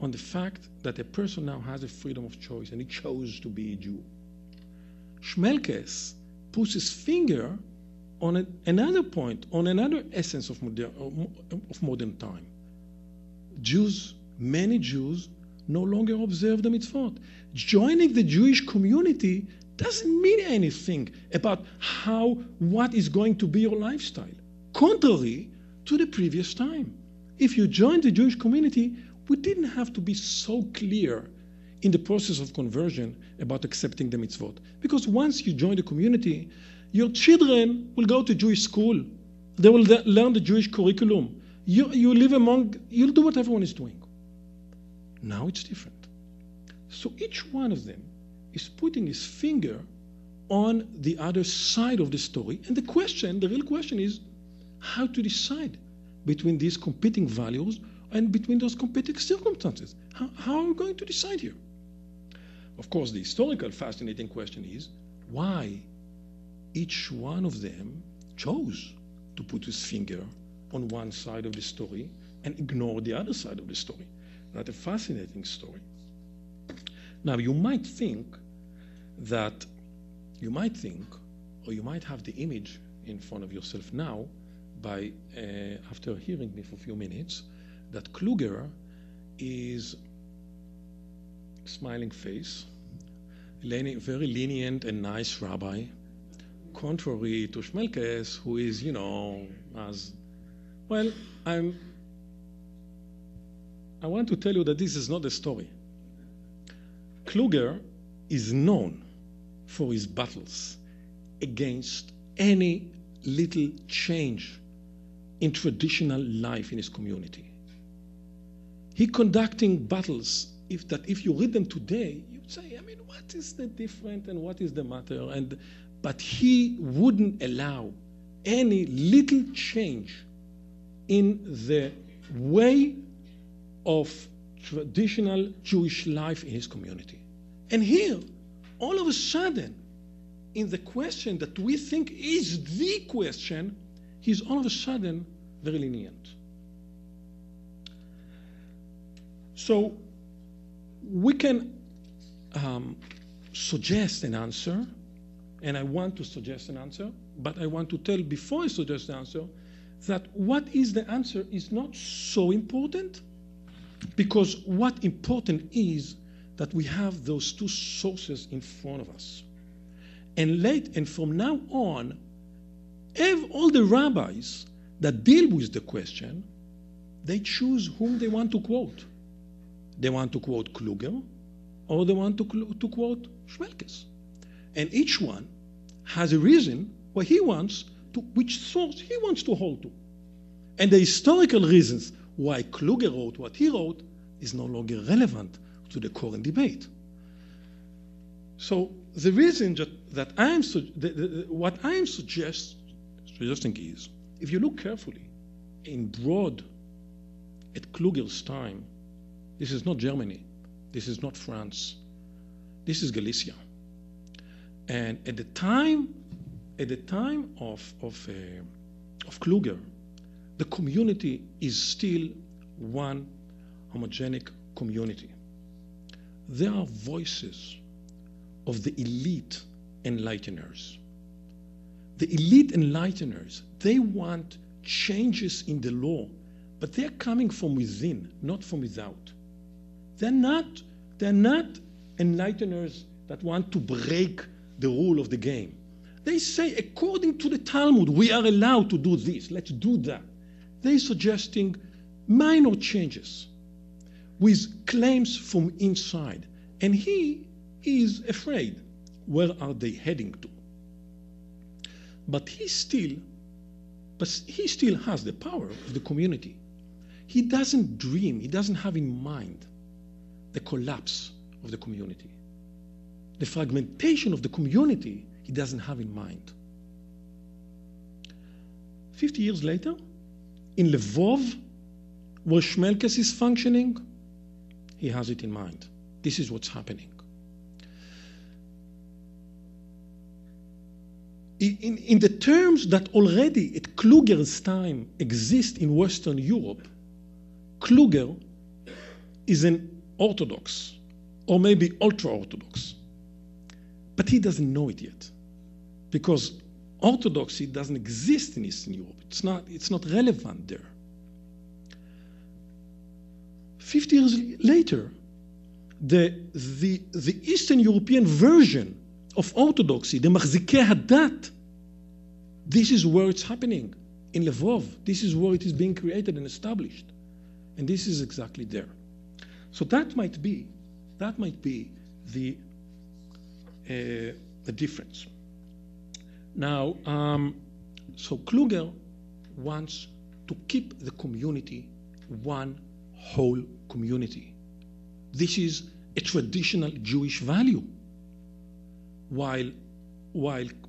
on the fact that a person now has a freedom of choice and he chose to be a Jew. Schmelkes puts his finger on another point, on another essence of modern time. Jews, many Jews, no longer observe the mitzvot. Joining the Jewish community doesn't mean anything about what is going to be your lifestyle, contrary to the previous time. If you join the Jewish community, we didn't have to be so clear in the process of conversion about accepting the mitzvot. Because once you join the community, your children will go to Jewish school. They will learn the Jewish curriculum. You'll do what everyone is doing. Now it's different. So each one of them is putting his finger on the other side of the story. And the real question is how to decide between these competing values and between those competing circumstances. How are we going to decide here? Of course, the historical fascinating question is why each one of them chose to put his finger on one side of the story and ignore the other side of the story. That's a fascinating story. Now, you might think, or you might have the image in front of yourself now after hearing me for a few minutes, that Kluger is smiling face, very lenient and nice rabbi, contrary to Schmelkes, who is, I want to tell you that this is not the story. Kluger is known for his battles against any little change in traditional life in his community. He conducting battles if you read them today, you'd say, what is the difference and what is the matter? But he wouldn't allow any little change in the way of traditional Jewish life in his community. And here, all of a sudden, in the question that we think is the question, he's all of a sudden very lenient. So we can suggest an answer, and I want to suggest an answer, but I want to tell before I suggest the answer that what is the answer is not so important, because what important is that we have those two sources in front of us. And from now on, all the rabbis that deal with the question, they choose whom they want to quote. They want to quote Kluger, or they want to quote Schmelkes. And each one has a reason why which source he wants to hold to. And the historical reasons why Kluger wrote what he wrote is no longer relevant to the current debate. So the reason what I am suggesting is, if you look carefully in broad at Kluger's time, this is not Germany, this is not France, this is Galicia. And at the time of Kluger, the community is still one homogenic community. There are voices of the elite enlighteners. The elite enlighteners, they want changes in the law, but they're coming from within, not from without. They're not enlighteners that want to break the rule of the game. They say, according to the Talmud, we are allowed to do this, let's do that. They're suggesting minor changes with claims from inside. And he is afraid. Where are they heading to? But he still has the power of the community. He doesn't dream, he doesn't have in mind the collapse of the community. The fragmentation of the community, he doesn't have in mind. 50 years later, in Lvov, where Schmelkes is functioning, he has it in mind. This is what's happening. In the terms that already at Kluger's time exist in Western Europe, Kluger is an Orthodox, or maybe ultra-Orthodox. But he doesn't know it yet, because Orthodoxy doesn't exist in Eastern Europe. It's not relevant there. 50 years later, the Eastern European version of Orthodoxy, the Machzikei Hadat, this is where it's happening, in Lvov. This is where it is being created and established. And this is exactly there. So that might be the difference. Now, so Kluger wants to keep the community one whole community. This is a traditional Jewish value. While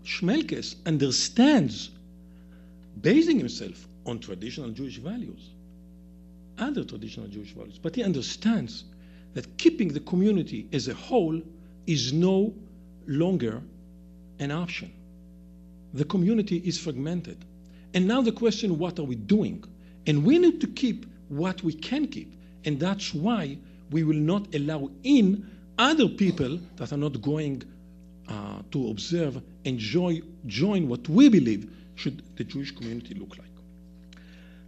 Schmelkes understands, basing himself on traditional Jewish values, other traditional Jewish values, but he understands that keeping the community as a whole is no longer an option. The community is fragmented. And now the question, what are we doing? And we need to keep what we can keep. And that's why we will not allow in other people that are not going to observe and join what we believe should the Jewish community look like.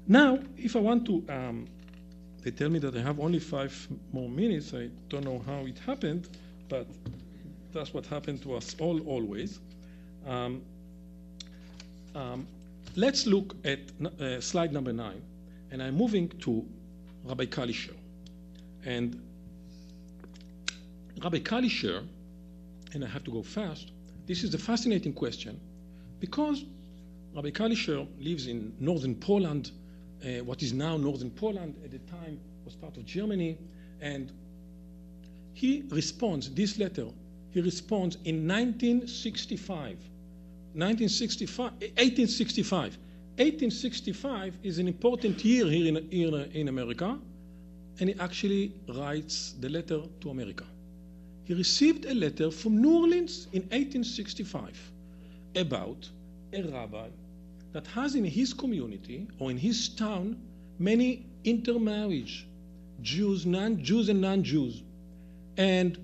Now, if I want to, they tell me that I have only 5 more minutes. I don't know how it happened, but that's what happened to us all always. Let's look at slide number 9, and I'm moving to Rabbi Kalischer. And Rabbi Kalischer, and I have to go fast, this is a fascinating question, because Rabbi Kalischer lives in northern Poland, what is now northern Poland, at the time was part of Germany, and he responds, this letter, he responds in 1865. 1865 is an important year here in America, and he actually writes the letter to America. He received a letter from New Orleans in 1865 about a rabbi that has in his community or in his town many intermarriage, Jews, non-Jews and non-Jews. And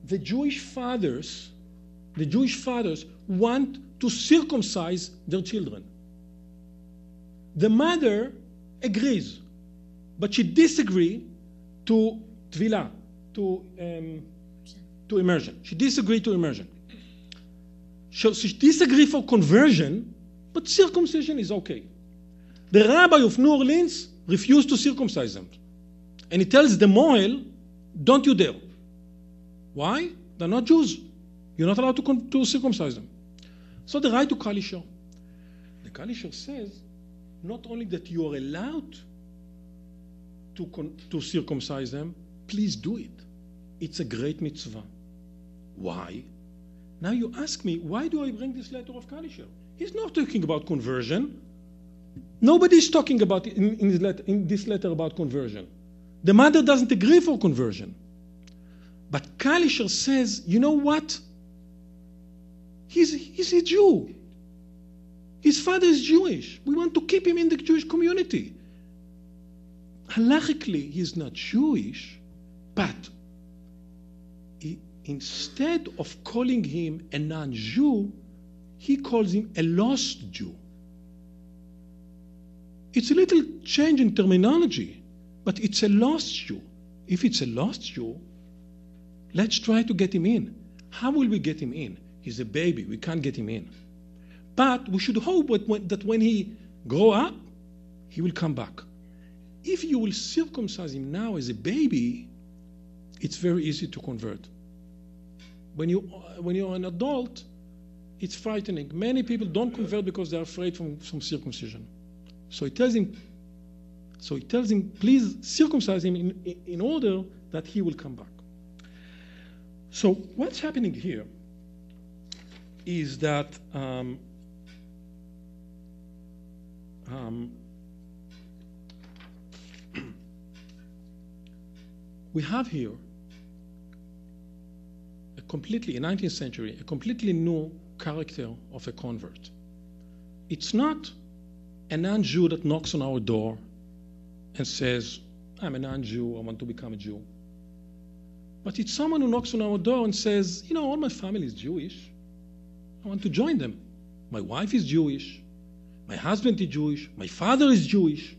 the Jewish fathers want to circumcise their children. The mother agrees, but she disagrees to tvilah, to immersion. She disagrees to immersion. So she disagrees for conversion, but circumcision is okay. The rabbi of New Orleans refused to circumcise them. And he tells the Mohel, don't you dare. Why? They're not Jews. You're not allowed to circumcise them. So they write to Kalischer. The Kalischer says, not only that you are allowed to circumcise them, please do it. It's a great mitzvah. Why? Now you ask me, why do I bring this letter of Kalischer? He's not talking about conversion. Nobody's talking about in this letter about conversion. The mother doesn't agree for conversion. But Kalischer says, you know what? He's a Jew. His father is Jewish. We want to keep him in the Jewish community. Halachically, he's not Jewish, but instead of calling him a non-Jew, he calls him a lost Jew. It's a little change in terminology, but it's a lost Jew. If it's a lost Jew, let's try to get him in. How will we get him in? He's a baby. We can't get him in. But we should hope that when he grows up, he will come back. If you will circumcise him now as a baby, it's very easy to convert. When you're an adult, it's frightening. Many people don't convert because they're afraid from circumcision. So he tells him, please circumcise him in order that he will come back. So what's happening here is that we have here in 19th century, a completely new character of a convert. It's not a non-Jew that knocks on our door and says, I'm a non-Jew, I want to become a Jew. but it's someone who knocks on our door and says, you know, all my family is Jewish. I want to join them. My wife is Jewish. My husband is Jewish. My father is Jewish.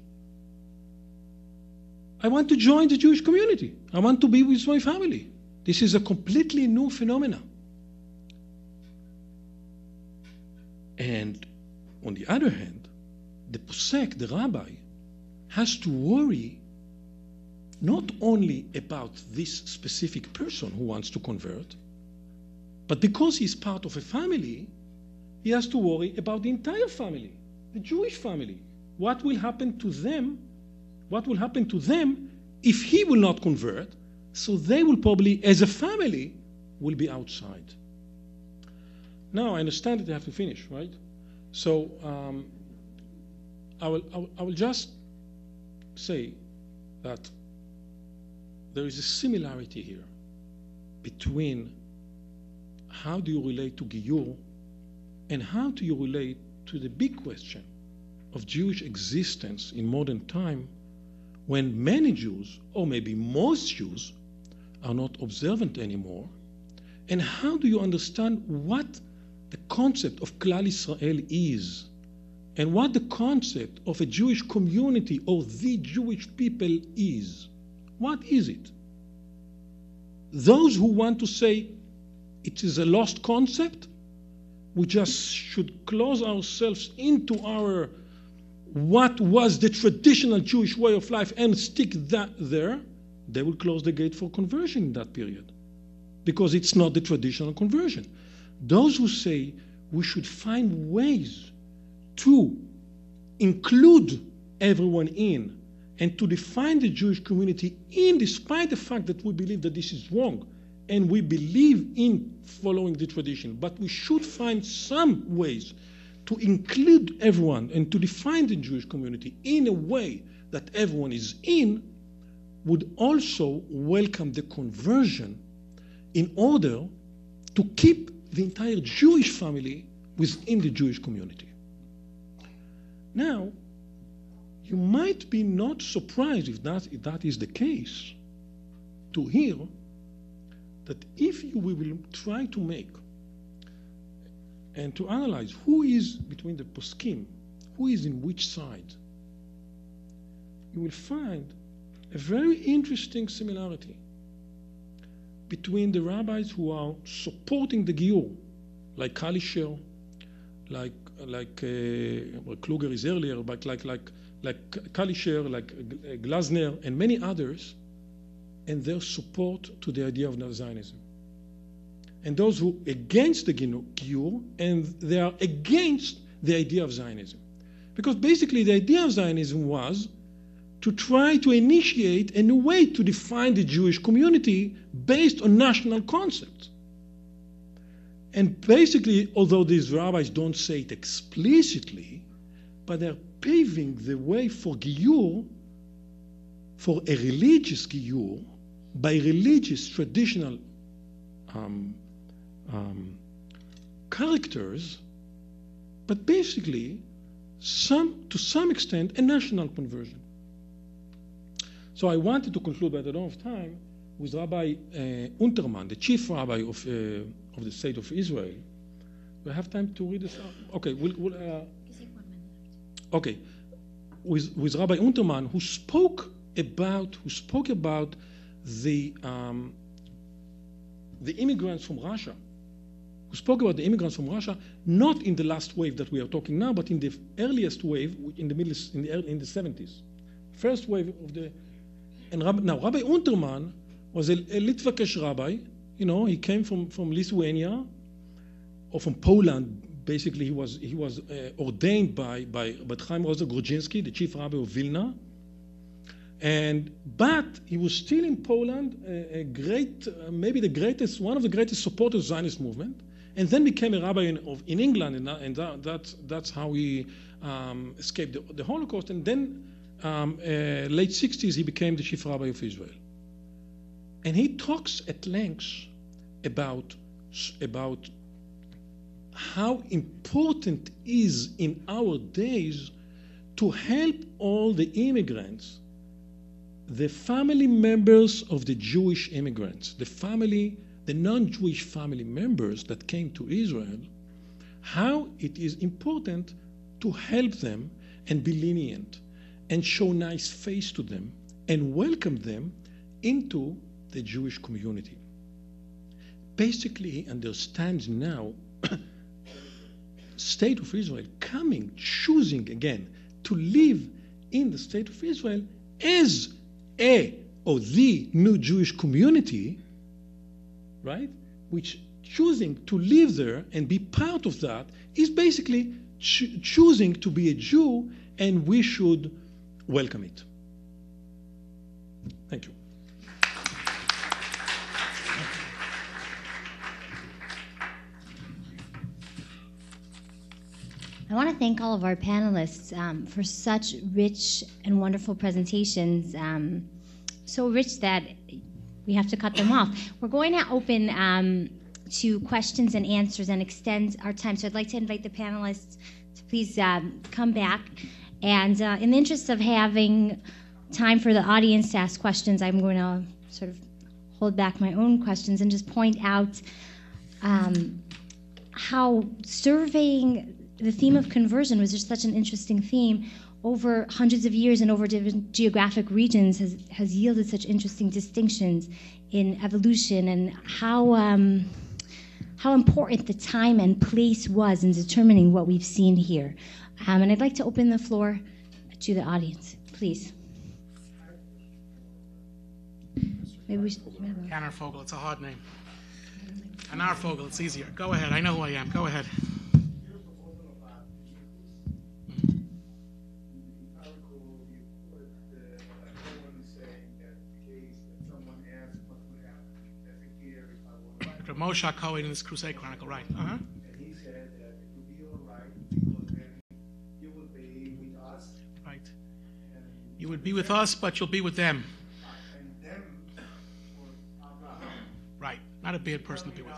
I want to join the Jewish community. I want to be with my family. This is a completely new phenomenon. And on the other hand, the posek, the rabbi, has to worry not only about this specific person who wants to convert, but because he's part of a family, he has to worry about the entire family, the Jewish family. What will happen to them? What will happen to them if he will not convert? So they will probably, as a family, will be outside. Now, I understand that I have to finish, right? So I will just say that there is a similarity here between how do you relate to Giyur and how do you relate to the big question of Jewish existence in modern time, when many Jews, or maybe most Jews, are not observant anymore. And how do you understand what the concept of Klal Israel is, and what the concept of a Jewish community or the Jewish people is? What is it? Those who want to say it is a lost concept, we just should close ourselves into our what was the traditional Jewish way of life and stick that there, they will close the gate for conversion in that period, because it's not the traditional conversion. Those who say we should find ways to include everyone in and to define the Jewish community in, despite the fact that we believe that this is wrong and we believe in following the tradition, but we should find some ways to include everyone and to define the Jewish community in a way that everyone is in, would also welcome the conversion in order to keep the entire Jewish family within the Jewish community. Now, you might be not surprised if that is the case to hear that if we will try to make and to analyze who is between the poskim, who is in which side, you will find a very interesting similarity between the rabbis who are supporting the Giyur, like Kalisher, like Kluger is earlier, but like Kalisher, like Glasner, and many others, and their support to the idea of Zionism. And those who against the Giyur, and they are against the idea of Zionism. Because basically the idea of Zionism was to try to initiate a new way to define the Jewish community based on national concepts. And basically, although these rabbis don't say it explicitly, but they're paving the way for Giyur, for a religious Giyur, by religious traditional characters, but basically, to some extent, a national conversion. So I wanted to conclude, but I don't have time, with Rabbi Unterman, the chief rabbi of the state of Israel. Do I have time to read this out? Okay, okay, with Rabbi Unterman, who spoke about the immigrants from Russia, not in the last wave that we are talking now, but in the earliest wave in the 70s, first wave of the. And Rabbi Unterman was a Litvakish rabbi. You know, he came from Lithuania or from Poland. Basically, he was ordained by Chaim Rosa Grudzinski, the chief rabbi of Vilna. But he was still in Poland, maybe one of the greatest supporters of the Zionist movement, and then became a rabbi in England, and that's how he escaped the Holocaust. And then, late 60s, he became the chief rabbi of Israel. And he talks at length about how important is in our days to help all the immigrants the family members of the Jewish immigrants, the non-Jewish family members that came to Israel, how it is important to help them and be lenient and show nice face to them and welcome them into the Jewish community. Basically, he understands now State of Israel choosing again to live in the State of Israel as a or the new Jewish community, right? Which choosing to live there and be part of that is basically choosing to be a Jew, and we should welcome it. Thank you. I want to thank all of our panelists for such rich and wonderful presentations, so rich that we have to cut them off. We're going to open to questions and answers and extend our time. So I'd like to invite the panelists to please come back. And in the interest of having time for the audience to ask questions, I'm going to sort of hold back my own questions and just point out how surveying the theme of conversion was just such an interesting theme over hundreds of years and over different geographic regions has yielded such interesting distinctions in evolution, and how important the time and place was in determining what we've seen here. And I'd like to open the floor to the audience, please. Maybe we should. Canner Fogel, it's a hard name. Anar Fogel, it's easier. Go ahead, I know who I am. Go ahead. Moshe Cohen in his Crusade Chronicle, right? Uh-huh. And he said that it would be all right because then you would be with us. Right. You would be with us, but you'll be with them. And them was Abraham. Right. Not a bad person to be with.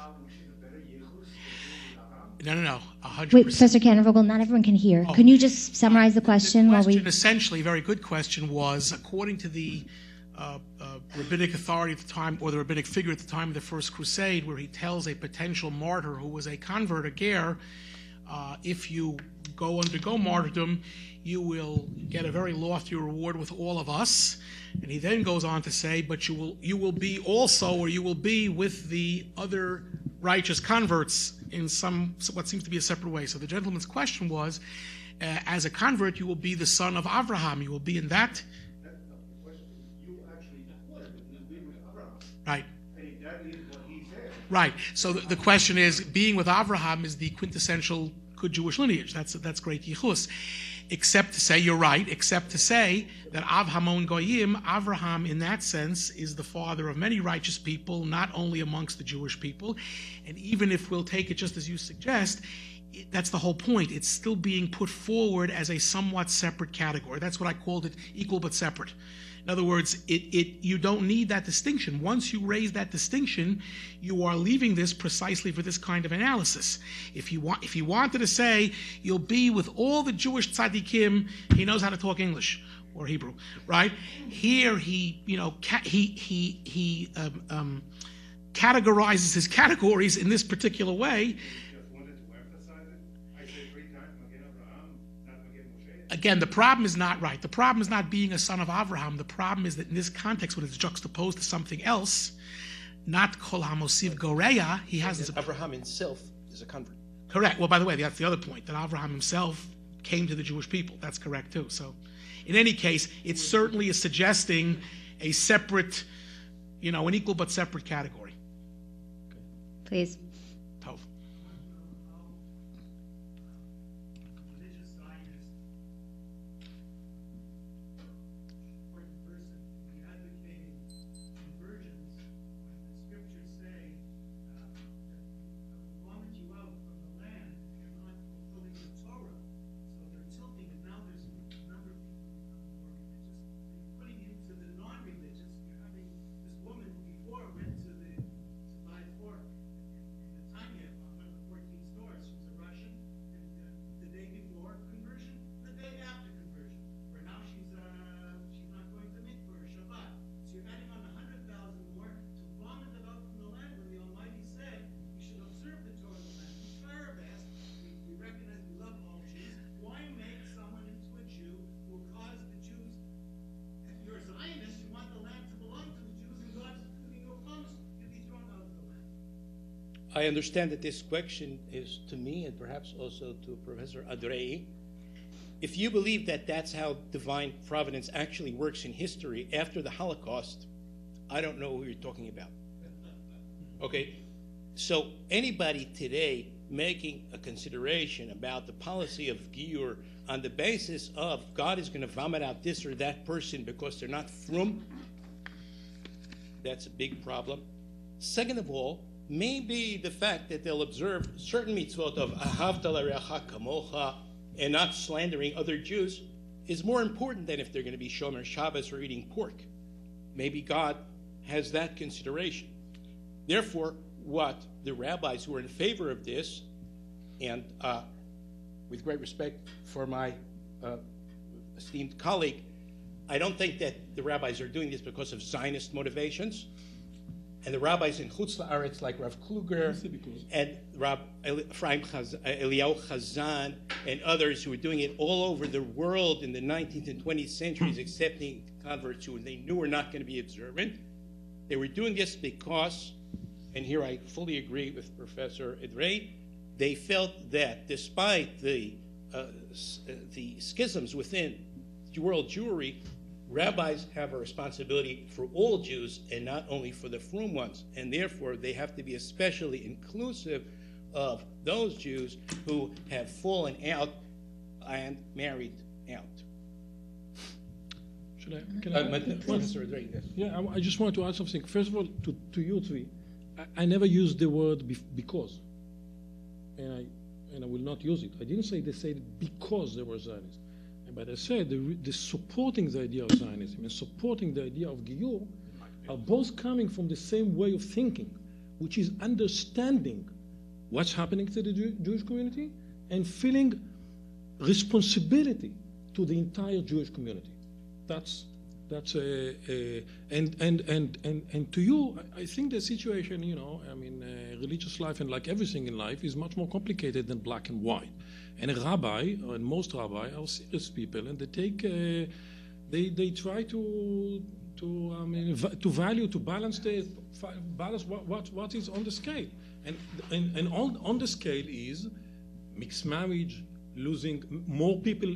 No. No. 100%. Wait, Professor Cannervogel, not everyone can hear. Oh. Can you just summarize the question? The question, essentially, very good question, was according to the rabbinic authority at the time, or the rabbinic figure at the time of the First Crusade, where he tells a potential martyr who was a convert, a ger, if you undergo martyrdom, you will get a very lofty reward with all of us. And he then goes on to say, but you will be also, or you will be with the other righteous converts in what seems to be a separate way. So the gentleman's question was, as a convert, you will be the son of Abraham. You will be in that. Right. Right. So the question is, being with Avraham is the quintessential good Jewish lineage. That's great yichus. Except to say, you're right, except to say that Av Hamon Goyim, Avraham in that sense is the father of many righteous people, not only amongst the Jewish people. And even if we'll take it just as you suggest, that's the whole point. It's still being put forward as a somewhat separate category. That's what I called it, equal but separate. In other words, you don't need that distinction. Once you raise that distinction, you are leaving this precisely for this kind of analysis. If you wanted to say you'll be with all the Jewish tzaddikim, he knows how to talk English or Hebrew, right? Here he categorizes his categories in this particular way. Again, the problem is not right. The problem is not being a son of Avraham. The problem is that in this context, when it's juxtaposed to something else, not kol hamosiv goreya, he has... Avraham himself is a convert. Correct. Well, by the way, that's the other point, that Avraham himself came to the Jewish people. That's correct, too. So, in any case, it certainly is suggesting a separate, an equal but separate category. Please. Tov. I understand that this question is to me and perhaps also to Professor Adrei. If you believe that that's how divine providence actually works in history after the Holocaust, I don't know who you're talking about. Okay? So anybody today making a consideration about the policy of Giyur on the basis of God is going to vomit out this or that person because they're not frum, that's a big problem. Second of all, maybe the fact that they'll observe certain mitzvot of ahavta l'reacha kamocha and not slandering other Jews is more important than if they're going to be shomer Shabbos or eating pork. Maybe God has that consideration. Therefore, what the rabbis who are in favor of this, and with great respect for my esteemed colleague, I don't think that the rabbis are doing this because of Zionist motivations. And the rabbis in Chutz La'aretz, like Rav Kluger and Rav Eliyahu Chazan and others who were doing it all over the world in the 19th and 20th centuries, accepting converts who they knew were not going to be observant. They were doing this because, and here I fully agree with Professor Adrei, they felt that despite the schisms within world Jewry, rabbis have a responsibility for all Jews and not only for the frum ones, and therefore they have to be especially inclusive of those Jews who have fallen out and married out. Can I Professor Adrei, yes. Yeah, I just wanted to add something. First of all, to you three, I never used the word because, and I will not use it. I didn't say they said because they were Zionists. But I said the supporting the idea of Zionism and supporting the idea of Giyur are both coming from the same way of thinking, which is understanding what's happening to the Jewish community and feeling responsibility to the entire Jewish community. And to you, I think the situation, religious life and like everything in life is much more complicated than black and white. And a rabbi, and most rabbis are serious people, and they take, they try to value, to balance what is on the scale, and on the scale is mixed marriage, losing more people,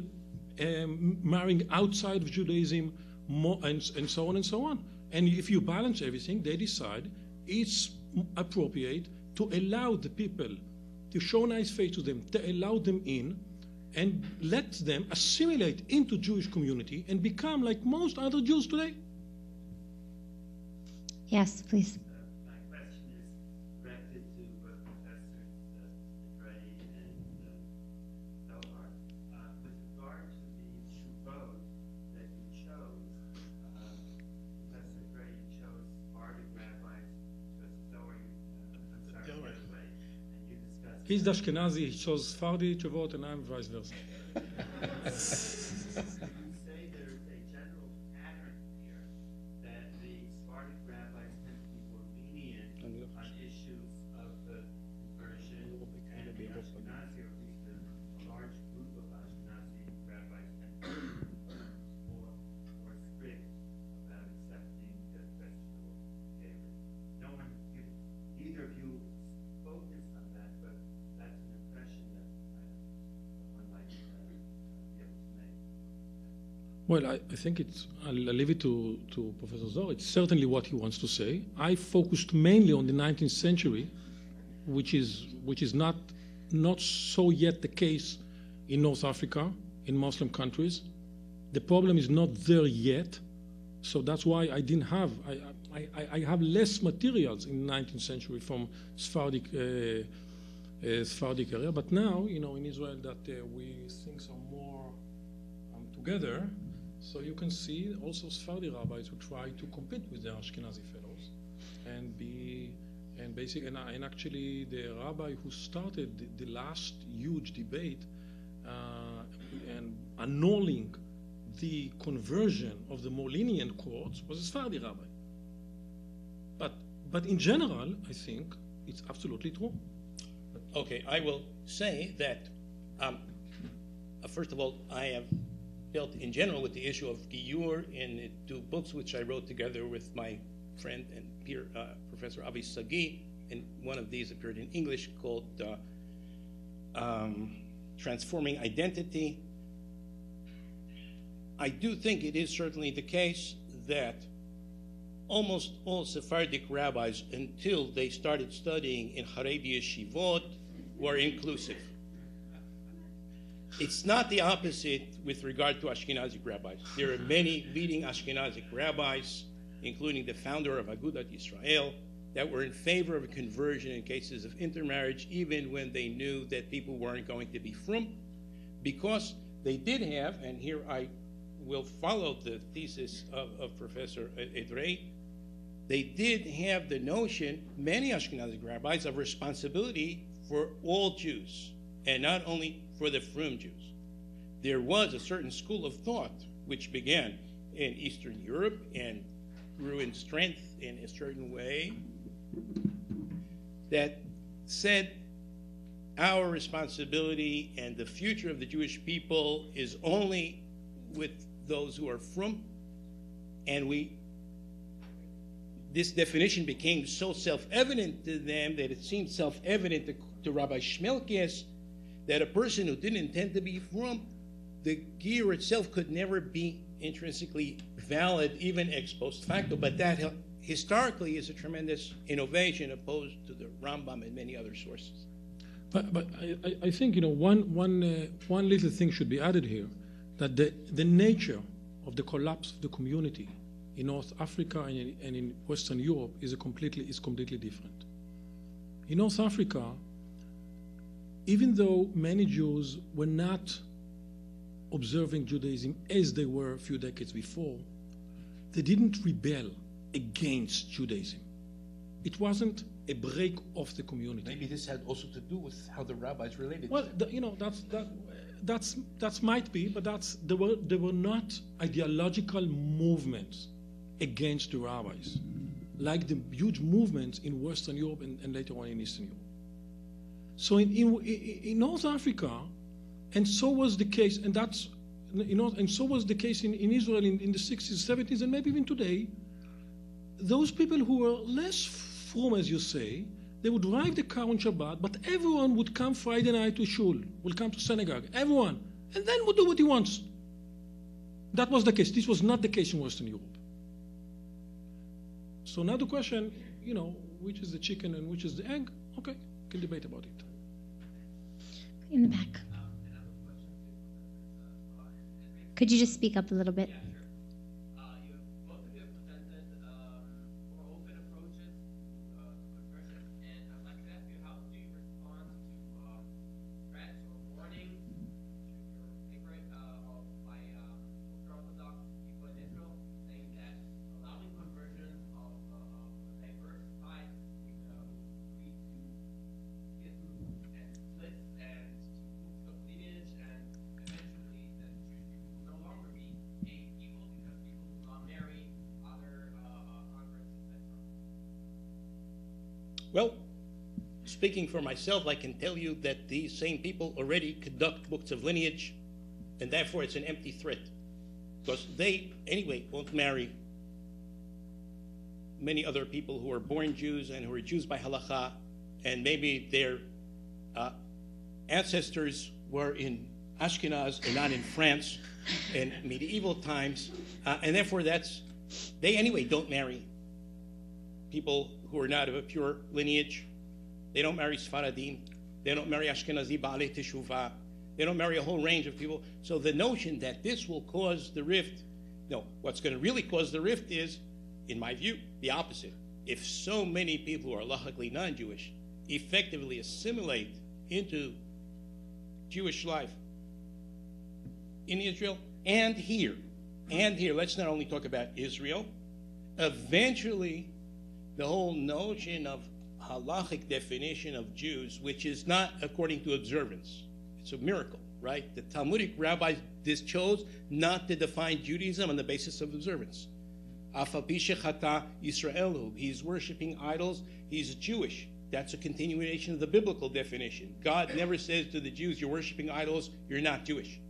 marrying outside of Judaism, more, and so on and so on. And if you balance everything, they decide it's appropriate to allow the people to show nice face to them, to allow them in, and let them assimilate into Jewish community and become like most other Jews today. Yes, please. My question is directed to Professors Adrei and Zohar. With regard to the shuvot that you chose, Professor Adrei, you chose Sephardic rabbis, He's the Ashkenazi, he chose Sephardi shuvot, and I'm vice versa. you say there is a general pattern here that the Sephardic rabbis tend to be more lenient on issues of the conversion, and the Ashkenazi, or at least a large group of Ashkenazi rabbis, tend to be more strict about accepting the vegetable favor. Neither of you focused on that, but that's an impression that one might be able to make. Well, I think I'll leave it to Professor Zohar. It's certainly what he wants to say. I focused mainly on the 19th century, which is not so yet the case in North Africa, in Muslim countries. The problem is not there yet, so that's why I didn't have, I have less materials in the 19th century from Sephardic area, but now, in Israel that we things are more together, so you can see also Sephardi rabbis who try to compete with the Ashkenazi fellows and actually the rabbi who started the last huge debate and annulling the conversion of the more lenient courts was a Sephardi rabbi. But in general, I think it's absolutely true. Okay, I will say that, first of all, I have dealt in general with the issue of Giyur in the two books which I wrote together with my friend and peer, Professor Avi Sagi, and one of these appeared in English, called Transforming Identity. I do think it is certainly the case that almost all Sephardic rabbis, until they started studying in Haredi yeshivot, were inclusive. It's not the opposite with regard to Ashkenazic rabbis. There are many leading Ashkenazic rabbis, including the founder of Agudat Yisrael, that were in favor of a conversion in cases of intermarriage, even when they knew that people weren't going to be frum, because they did have, and here I will follow the thesis of Professor Edrei, they did have the notion, many Ashkenazic rabbis, of responsibility for all Jews, and not only for the frum Jews. There was a certain school of thought which began in Eastern Europe and grew in strength in a certain way that said our responsibility and the future of the Jewish people is only with those who are frum, and this definition became so self-evident to them that it seemed self-evident to Rabbi Shmelkes that a person who didn't intend to be frum, the gear itself could never be intrinsically valid, even ex post facto, but that historically is a tremendous innovation opposed to the Rambam and many other sources. But I think, one little thing should be added here, that the nature of the collapse of the community in North Africa and in Western Europe is completely different. In North Africa, even though many Jews were not observing Judaism as they were a few decades before, they didn't rebel against Judaism. It wasn't a break of the community. Maybe this had also to do with how the rabbis related Well, to them. that's might be, but there were not ideological movements against the rabbis, like the huge movements in Western Europe and later on in Eastern Europe. So in North Africa, and so was the case, and so was the case in Israel in the 60s, 70s, and maybe even today. Those people who were less frum, as you say, they would drive the car on Shabbat, but everyone would come Friday night to shul, would come to synagogue, everyone, and then would do what he wants. That was the case. This was not the case in Western Europe. So now the question, which is the chicken and which is the egg? Okay, we can debate about it. In the back. Could you just speak up a little bit? Both of you have presented more open approaches to conversion, and I'd like to ask you, how do you respond to threats or warnings to your favorite by Orthodox people in Israel, saying that allowing conversion of diversified would lead to schisms and splits and roots of lineage, and eventually that Jewish people will no longer be a people because people will not marry other converts, etc. Well, speaking for myself, I can tell you that these same people already conduct books of lineage, and therefore it's an empty threat. Because they, anyway, won't marry many other people who are born Jews and who are Jews by halacha, and maybe their ancestors were in Ashkenaz and not in France in medieval times, and therefore they anyway don't marry people who are not of a pure lineage. They don't marry Sephardim. They don't marry Ashkenazi Baalei Teshuvah. They don't marry a whole range of people. So the notion that this will cause the rift, no, what's going to really cause the rift is, in my view, the opposite. If so many people who are halachically non-Jewish effectively assimilate into Jewish life in Israel and here, let's not only talk about Israel, eventually the whole notion of halachic definition of Jews, which is not according to observance. It's a miracle, right? The Talmudic rabbis chose not to define Judaism on the basis of observance. He's worshiping idols, he's Jewish. That's a continuation of the biblical definition. God never says to the Jews, you're worshiping idols, you're not Jewish.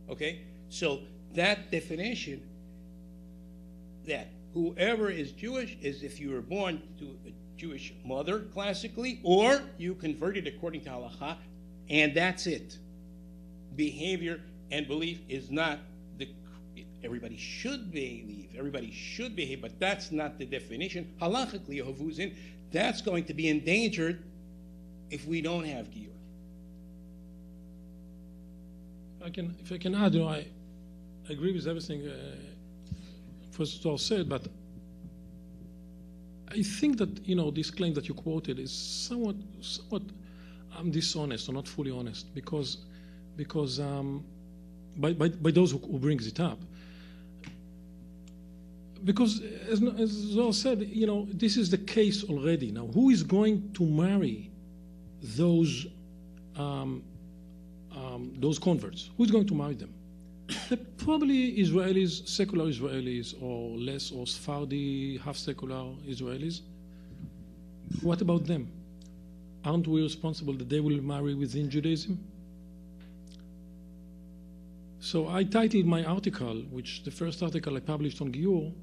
Okay? So that definition, that whoever is Jewish is if you were born to a Jewish mother classically, or you converted according to halacha, and that's it. Behavior and belief is not the. Everybody should believe, everybody should behave, but that's not the definition. Halachically, Yehovuzin, that's going to be endangered if we don't have Giyur. If I can add, I agree with everything Professor said, but I think that this claim that you quoted is somewhat dishonest or not fully honest, because by those who brings it up. Because as Zohar said, this is the case already. Now, who is going to marry those converts? Who is going to marry them? They're probably Israelis, secular Israelis, or less, or Sephardi, half-secular Israelis. What about them? Aren't we responsible that they will marry within Judaism? So I titled my article, which the first article I published on Giyur,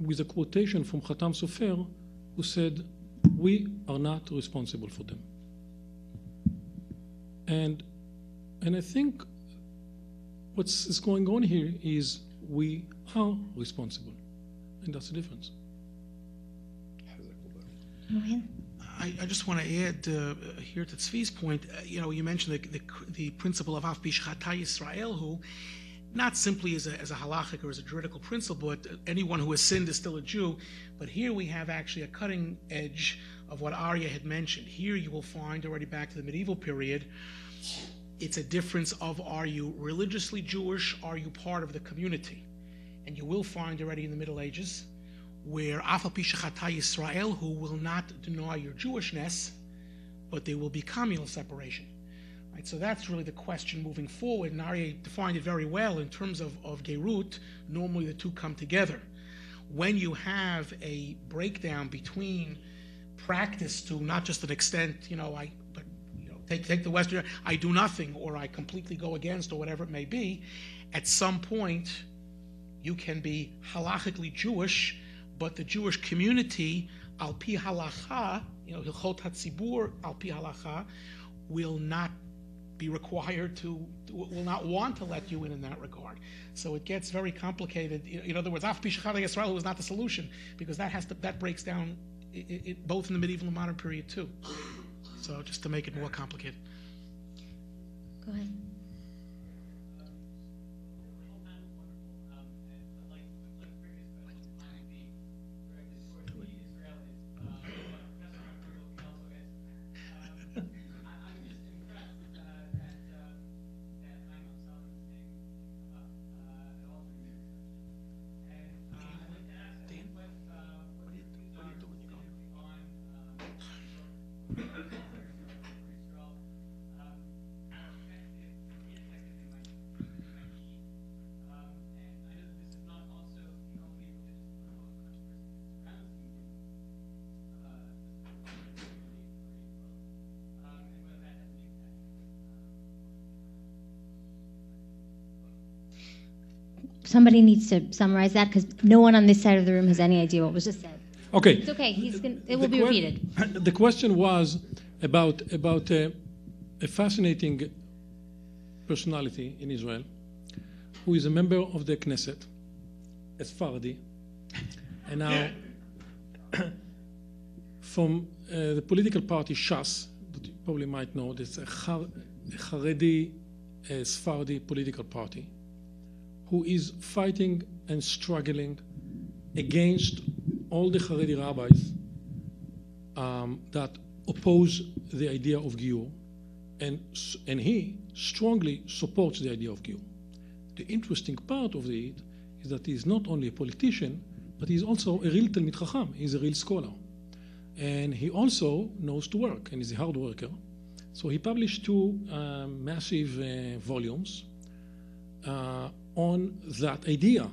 with a quotation from Khatam Sofer, who said, "We are not responsible for them." And I think what's going on here is we are responsible, and that's the difference. I just want to add here to Tzvi's point. You mentioned the principle of Af Bishchata Yisrael, who not simply as a halachic or as a juridical principle, but anyone who has sinned is still a Jew. But here we have actually a cutting edge of what Arya had mentioned. Here you will find, already back to the medieval period, it's a difference of, are you religiously Jewish, are you part of the community? And you will find already in the Middle Ages where Afal Pishachata Yisrael, who will not deny your Jewishness, but there will be communal separation. Right? So that's really the question moving forward, and Aryeh defined it very well in terms of Gerut. Normally the two come together. When you have a breakdown between practice to not just an extent, take the Western, I do nothing, or I completely go against, or whatever it may be, at some point you can be halachically Jewish, but the Jewish community, al pi halacha, hilchot hatzibur, al pi halacha, will not be required will not want to let you in that regard. So it gets very complicated. In other words, Af Bishchata Yisrael was not the solution, because that breaks down both in the medieval and modern period too. So just to make it more complicated. Go ahead. Somebody needs to summarize that, because no one on this side of the room has any idea what was just said. Okay. It's okay. It will be repeated. The question was about a fascinating personality in Israel who is a member of the Knesset, a Sephardi, and now from the political party Shas, that you probably might know, it's a Haredi Sephardi political party, who is fighting and struggling against all the Haredi rabbis that oppose the idea of Giyur, and he strongly supports the idea of Giyur. The interesting part of it is that he's not only a politician, but he's also a real Talmid Chacham. He's a real scholar. And he also knows to work, and he's a hard worker. So he published two massive volumes on that idea.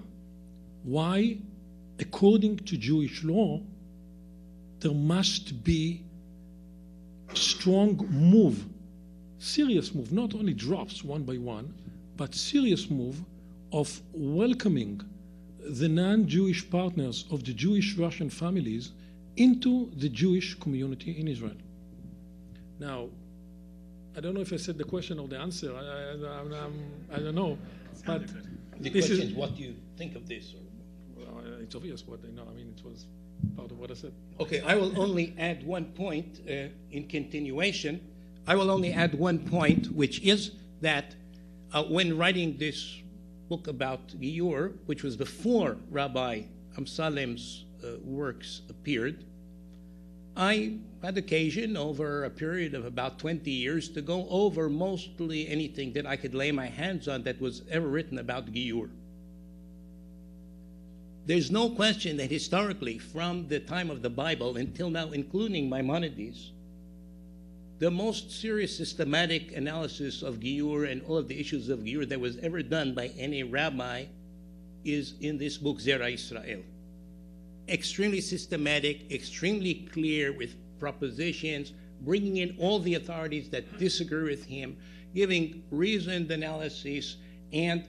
Why, according to Jewish law, there must be strong move, serious move, not only drops one by one, but serious move of welcoming the non-Jewish partners of the Jewish Russian families into the Jewish community in Israel. Now, I don't know if I said the question or the answer. I don't know. But The this question is, what do you think of this? well, it's obvious what they know. I mean, it was part of what I said. Okay, I will only add one point in continuation. I will only add one point, which is that when writing this book about Giur, which was before Rabbi Amsalem's works appeared, I had occasion over a period of about 20 years to go over mostly anything that I could lay my hands on that was ever written about Giur. There's no question that historically, from the time of the Bible until now, including Maimonides, the most serious systematic analysis of Giur and all of the issues of Giur that was ever done by any rabbi is in this book, Zera Israel. Extremely systematic, extremely clear with propositions, bringing in all the authorities that disagree with him, giving reasoned analysis, and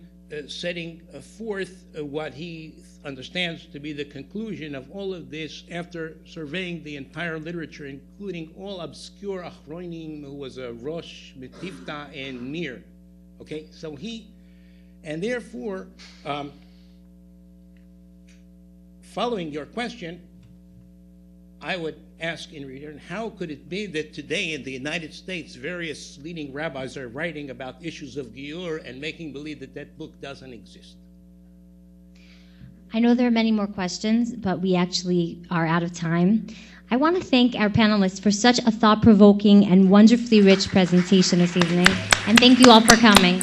setting forth what he understands to be the conclusion of all of this after surveying the entire literature, including all obscure Achronim, who was a Rosh, Metifta, and Mir. Okay, so and therefore, following your question, I would ask in return, how could it be that today in the United States, various leading rabbis are writing about issues of Giur and making believe that that book doesn't exist? I know there are many more questions, but we actually are out of time. I want to thank our panelists for such a thought-provoking and wonderfully rich presentation this evening, and thank you all for coming.